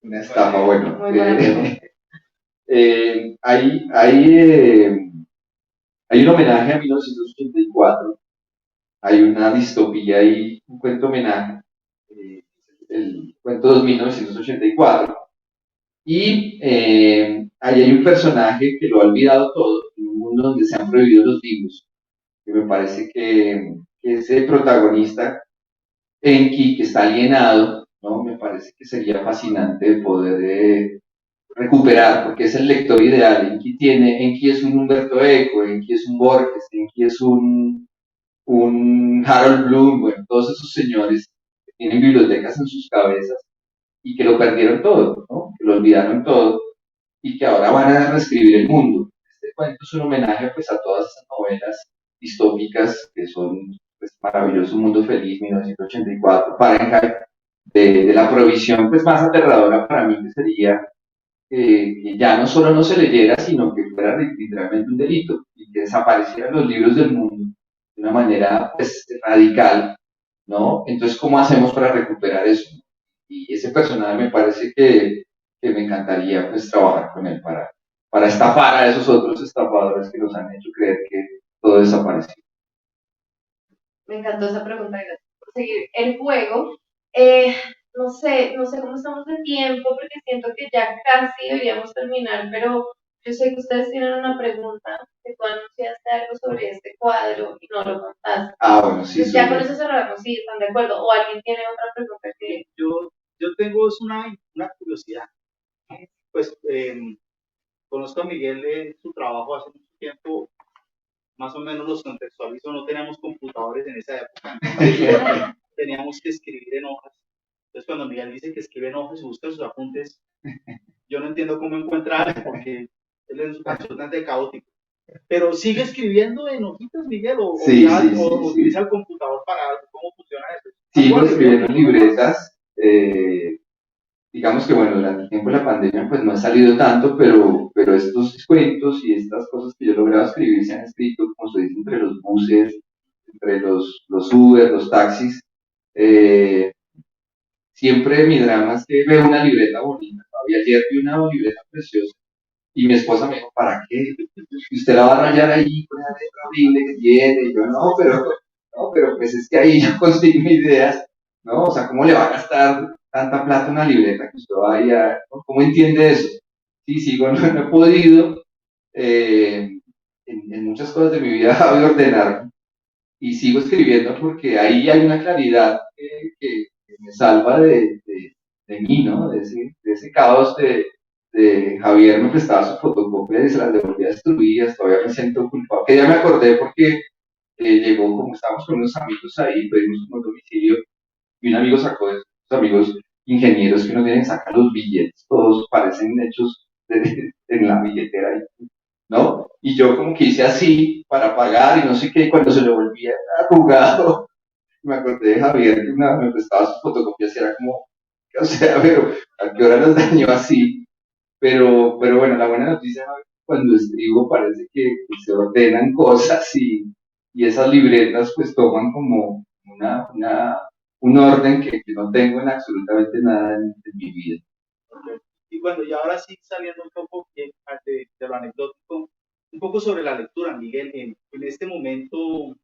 Una estafa, bueno. Muy buena pregunta. Hay un homenaje a 1984, hay una distopía ahí, un cuento homenaje, el cuento 1984, y ahí hay un personaje que lo ha olvidado todo, en un mundo donde se han prohibido los libros, que me parece que ese protagonista, Enki, que está alienado, ¿no? Me parece que sería fascinante poder recuperar, porque es el lector ideal. Enki es un Humberto Eco, Enki es un Borges, Enki es un Harold Bloom, bueno, todos esos señores que tienen bibliotecas en sus cabezas y que lo perdieron todo, ¿no? Que lo olvidaron todo y que ahora van a reescribir el mundo. Este cuento es un homenaje pues a todas esas novelas distópicas que son pues, Maravilloso Mundo Feliz, 1984, Fahrenheit, de la provisión pues más aterradora para mí que sería que ya no solo no se leyera, sino que fuera literalmente un delito y que desaparecieran los libros del mundo de una manera pues radical, ¿no? Entonces, ¿cómo hacemos para recuperar eso? Y ese personaje me parece que me encantaría pues trabajar con él para estafar a esos otros estafadores que nos han hecho creer que todo desapareció. Me encantó esa pregunta, gracias por seguir el juego. Eh, no sé cómo estamos de tiempo, porque siento que ya casi deberíamos terminar, pero yo sé que ustedes tienen una pregunta, que tú anunciaste algo sobre este cuadro y no lo contaste. Ah, bueno, sí, Entonces ya con sobre... eso cerramos, sí, ¿están de acuerdo? ¿O alguien tiene otra pregunta que... Yo tengo es una curiosidad. Pues conozco a Miguel de su trabajo hace mucho tiempo, más o menos los contextualizo, no teníamos computadores en esa época, entonces teníamos que escribir en hojas. Entonces cuando Miguel dice que escribe en hojas y busca sus apuntes, yo no entiendo cómo encuentra algo, porque él es absolutamente caótico. Pero sigue escribiendo en hojitas, Miguel, o, Sí, o, ya, sí, o sí, utiliza sí. el computador para algo. ¿Cómo funciona eso? Sigo Algo escribiendo en anecdótico, ¿no? libretas. Digamos que bueno, durante el tiempo de la pandemia pues no he salido tanto, pero estos cuentos y estas cosas que yo he logrado escribir se han escrito, como se dice, entre los buses, entre los Uber, los taxis. Eh, Siempre mi drama es que veo una libreta bonita. Todavía ayer vi una libreta preciosa y mi esposa me dijo, ¿para qué? Y usted la va a rayar ahí con esa letra horrible que tiene. Y yo, no, pero pues es que ahí yo consigno ideas, ¿no? O sea, ¿cómo le va a gastar tanta plata una libreta que usted vaya? ¿No? ¿Cómo entiende eso? Sí, sigo, no he podido. eh, en muchas cosas de mi vida voy a ordenar y sigo escribiendo porque ahí hay una claridad que me salva de mí, ¿no? De ese caos de Javier me prestaba su fotocopia y se las devolvía destruidas, todavía me siento culpable. Que ya me acordé porque llegó, como estábamos con unos amigos ahí, pedimos un domicilio y un amigo sacó de esos amigos ingenieros que no tienen, sacan los billetes, todos parecen hechos en la billetera, ¿no? Y yo como que hice así para pagar y no sé qué, y cuando se lo volvía jugado, me acordé de Javier que una me prestaba sus fotocopias y era como, o sea, pero a qué hora nos dañó así. Pero bueno, la buena noticia es que cuando escribo parece que se ordenan cosas y esas libretas pues toman como un orden que no tengo en absolutamente nada en mi vida. Y bueno, y ahora sí saliendo un poco de lo anecdótico, un poco sobre la lectura, Miguel. En este momento,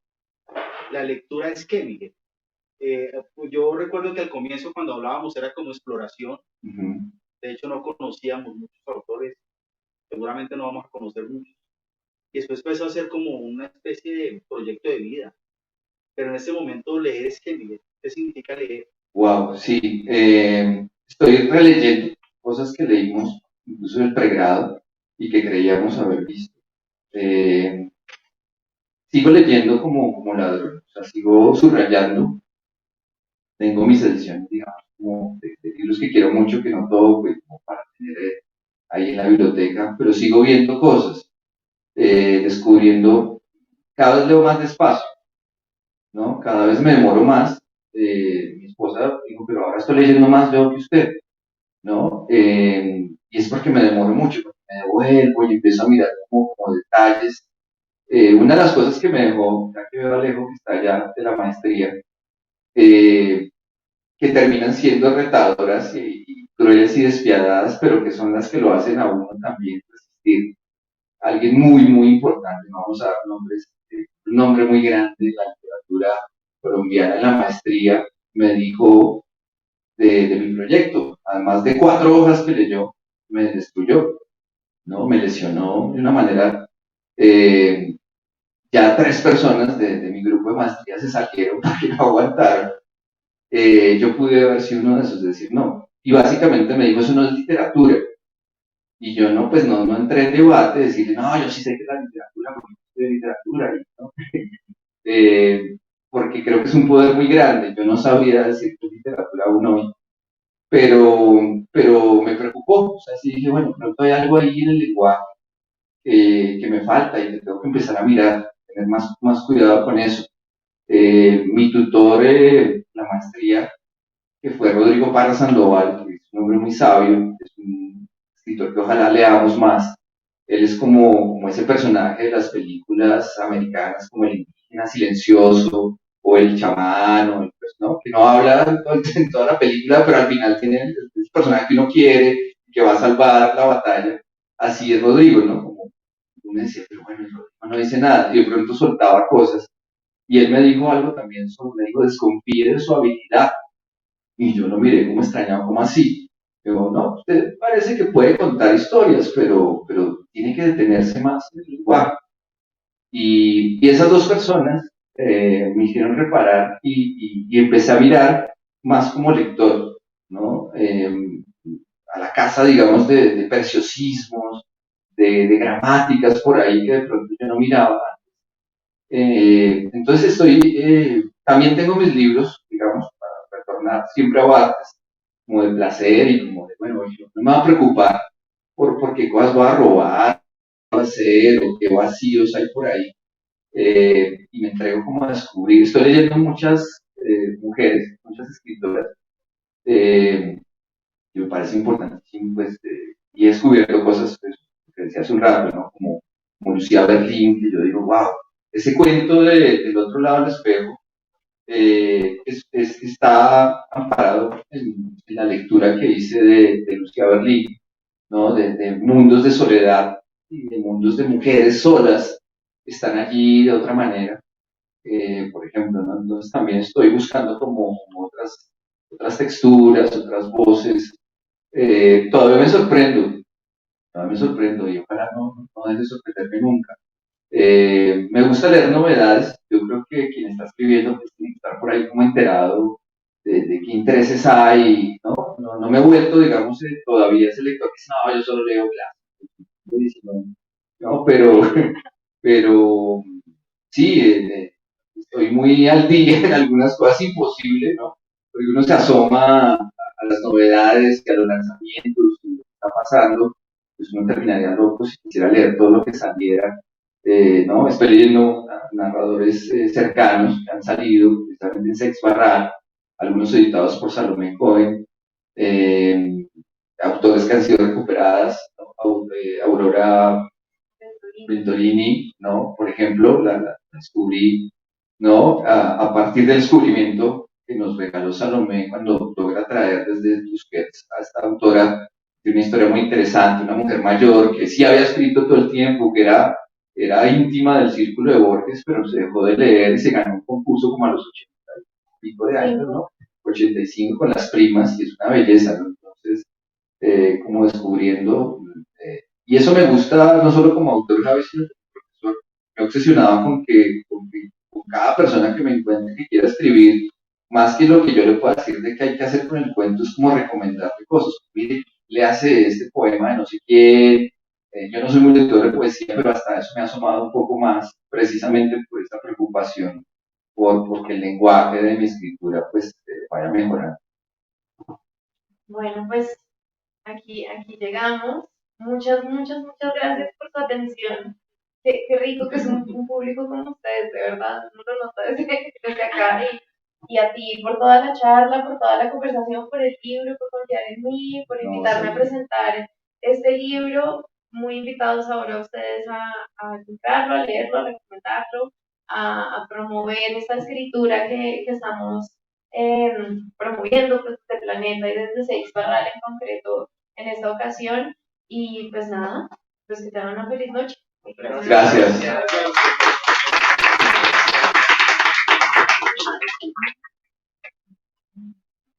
¿la lectura es qué, Miguel? Pues yo recuerdo que al comienzo cuando hablábamos era como exploración. Ujú. De hecho, no conocíamos muchos autores, seguramente no vamos a conocer muchos. Y después empezó a ser como una especie de proyecto de vida. Pero en este momento, ¿leer es qué, Miguel? ¿Qué significa leer? Wow, sí. Estoy releyendo cosas que leímos incluso en el pregrado y que creíamos haber visto. Eh, Sigo leyendo como ladrón, o sea, sigo subrayando. Tengo mis ediciones, digamos, como de libros que quiero mucho, que no toco, pues, como para tener ahí en la biblioteca, pero sigo viendo cosas, descubriendo, cada vez leo más despacio, ¿no? Cada vez me demoro más. Mi esposa dijo, pero ahora estoy leyendo más yo que usted. ¿No? Y es porque me demoro mucho, porque me devuelvo y empiezo a mirar como detalles. Una de las cosas que me dejó, ya que veo a Alejo que está allá de la maestría, eh, que terminan siendo retadoras y crueles y despiadadas, pero que son las que lo hacen a uno también resistir. Alguien muy, muy importante, no vamos a dar nombres, un nombre muy grande de la literatura colombiana en la maestría, me dijo de mi proyecto, además de 4 hojas que leyó, me destruyó, ¿no? Me lesionó de una manera. eh, ya 3 personas de mi grupo de maestría se salieron porque no aguantaron. Yo pude haber sido uno de esos, decir no. Y básicamente me dijo, eso no es literatura. Y yo no, pues no entré en debate, decirle, no, yo sí sé que es la literatura, porque yo estudié literatura, ¿no? Porque creo que es un poder muy grande. Yo no sabía decir que es literatura aún hoy, pero me preocupó. O sea, sí dije, bueno, pronto hay algo ahí en el lenguaje que me falta y que tengo que empezar a mirar, tener más cuidado con eso. Mi tutor, la maestría, que fue Rodrigo Parra Sandoval, que es un hombre muy sabio, es un escritor que ojalá leamos más. Él es como ese personaje de las películas americanas, como el indígena silencioso, o el chamán, o el, pues, ¿no? Que no habla en toda la película, pero al final tiene el personaje que uno quiere, que va a salvar la batalla. Así es Rodrigo, ¿no? Como uno decía, pero bueno, Rodrigo no dice nada, y de pronto soltaba cosas. Y él me dijo algo también sobre, me dijo, desconfíe de su habilidad. Y yo lo miré como extrañado, como así. Digo, no, usted parece que puede contar historias, pero tiene que detenerse más en el lenguaje. Y esas dos personas me hicieron reparar y empecé a mirar más como lector, ¿no? A la casa, digamos, de preciosismos, de gramáticas por ahí que de pronto yo no miraba. Entonces también tengo mis libros, digamos, para retornar siempre a Bartes, como de placer y como de, bueno, yo no me voy a preocupar por qué cosas voy a robar, voy a hacer o qué vacíos hay por ahí. Y me entrego como a descubrir. Estoy leyendo muchas mujeres, muchas escritoras, que me parece importantísimo, pues, y he descubierto cosas, pues, que decía hace un rato, ¿no? Como Lucía Berlín, que yo digo, wow, ese cuento del otro lado del espejo está amparado en la lectura que hice de Lucía Berlín, ¿no? De mundos de soledad y de mundos de mujeres solas que están allí de otra manera, por ejemplo, ¿no? Entonces también estoy buscando como otras texturas, otras voces. Todavía me sorprendo y ojalá no deje de sorprenderme nunca. Me gusta leer novedades. Yo creo que quien está escribiendo pues, tiene que estar por ahí como enterado de qué intereses hay. No me he vuelto, digamos, todavía ese lector que dice, no, yo solo leo clásicos. No, pero sí, estoy muy al día en algunas cosas imposibles, ¿no? Porque uno se asoma a las novedades, que a los lanzamientos, y lo que está pasando, pues uno terminaría loco si quisiera leer todo lo que saliera, ¿no? Estoy leyendo narradores cercanos que han salido, precisamente en Sex Barral, algunos editados por Salomé Cohen, eh, autores que han sido recuperadas, ¿no? Aurora Ventolini, ¿no? Por ejemplo, la descubrí, ¿no? A partir del descubrimiento que nos regaló Salomé cuando logra traer desde Tusquets a esta autora de una historia muy interesante, una mujer mayor que sí había escrito todo el tiempo, que era íntima del círculo de Borges, pero se dejó de leer y se ganó un concurso como a los 80 y pico de años, ¿no? 85 con las primas, y es una belleza, ¿no? Entonces, como descubriendo y eso me gusta no solo como autor, Javi, sino como profesor. Me he obsesionado con cada persona que me encuentre que quiera escribir, más que lo que yo le pueda decir de que hay que hacer con el cuento, es como recomendarle cosas. Mire, le hace este poema de no sé quién. Yo no soy muy lector de poesía, pero hasta eso me ha asomado un poco más, precisamente por esta preocupación, porque el lenguaje de mi escritura pues vaya mejorando. Bueno, pues aquí llegamos. Muchas gracias por su atención. Qué rico que es un público como ustedes, de verdad, uno lo nota desde acá. Y a ti por toda la charla, por toda la conversación, por el libro, por confiar en mí, por invitarme a presentar este libro. Muy invitados ahora ustedes a comprarlo, a leerlo, a recomendarlo, a promover esta escritura que estamos promoviendo pues, desde Planeta y desde Seis Barral en concreto en esta ocasión. Y pues nada, pues que tengan una feliz noche. Gracias.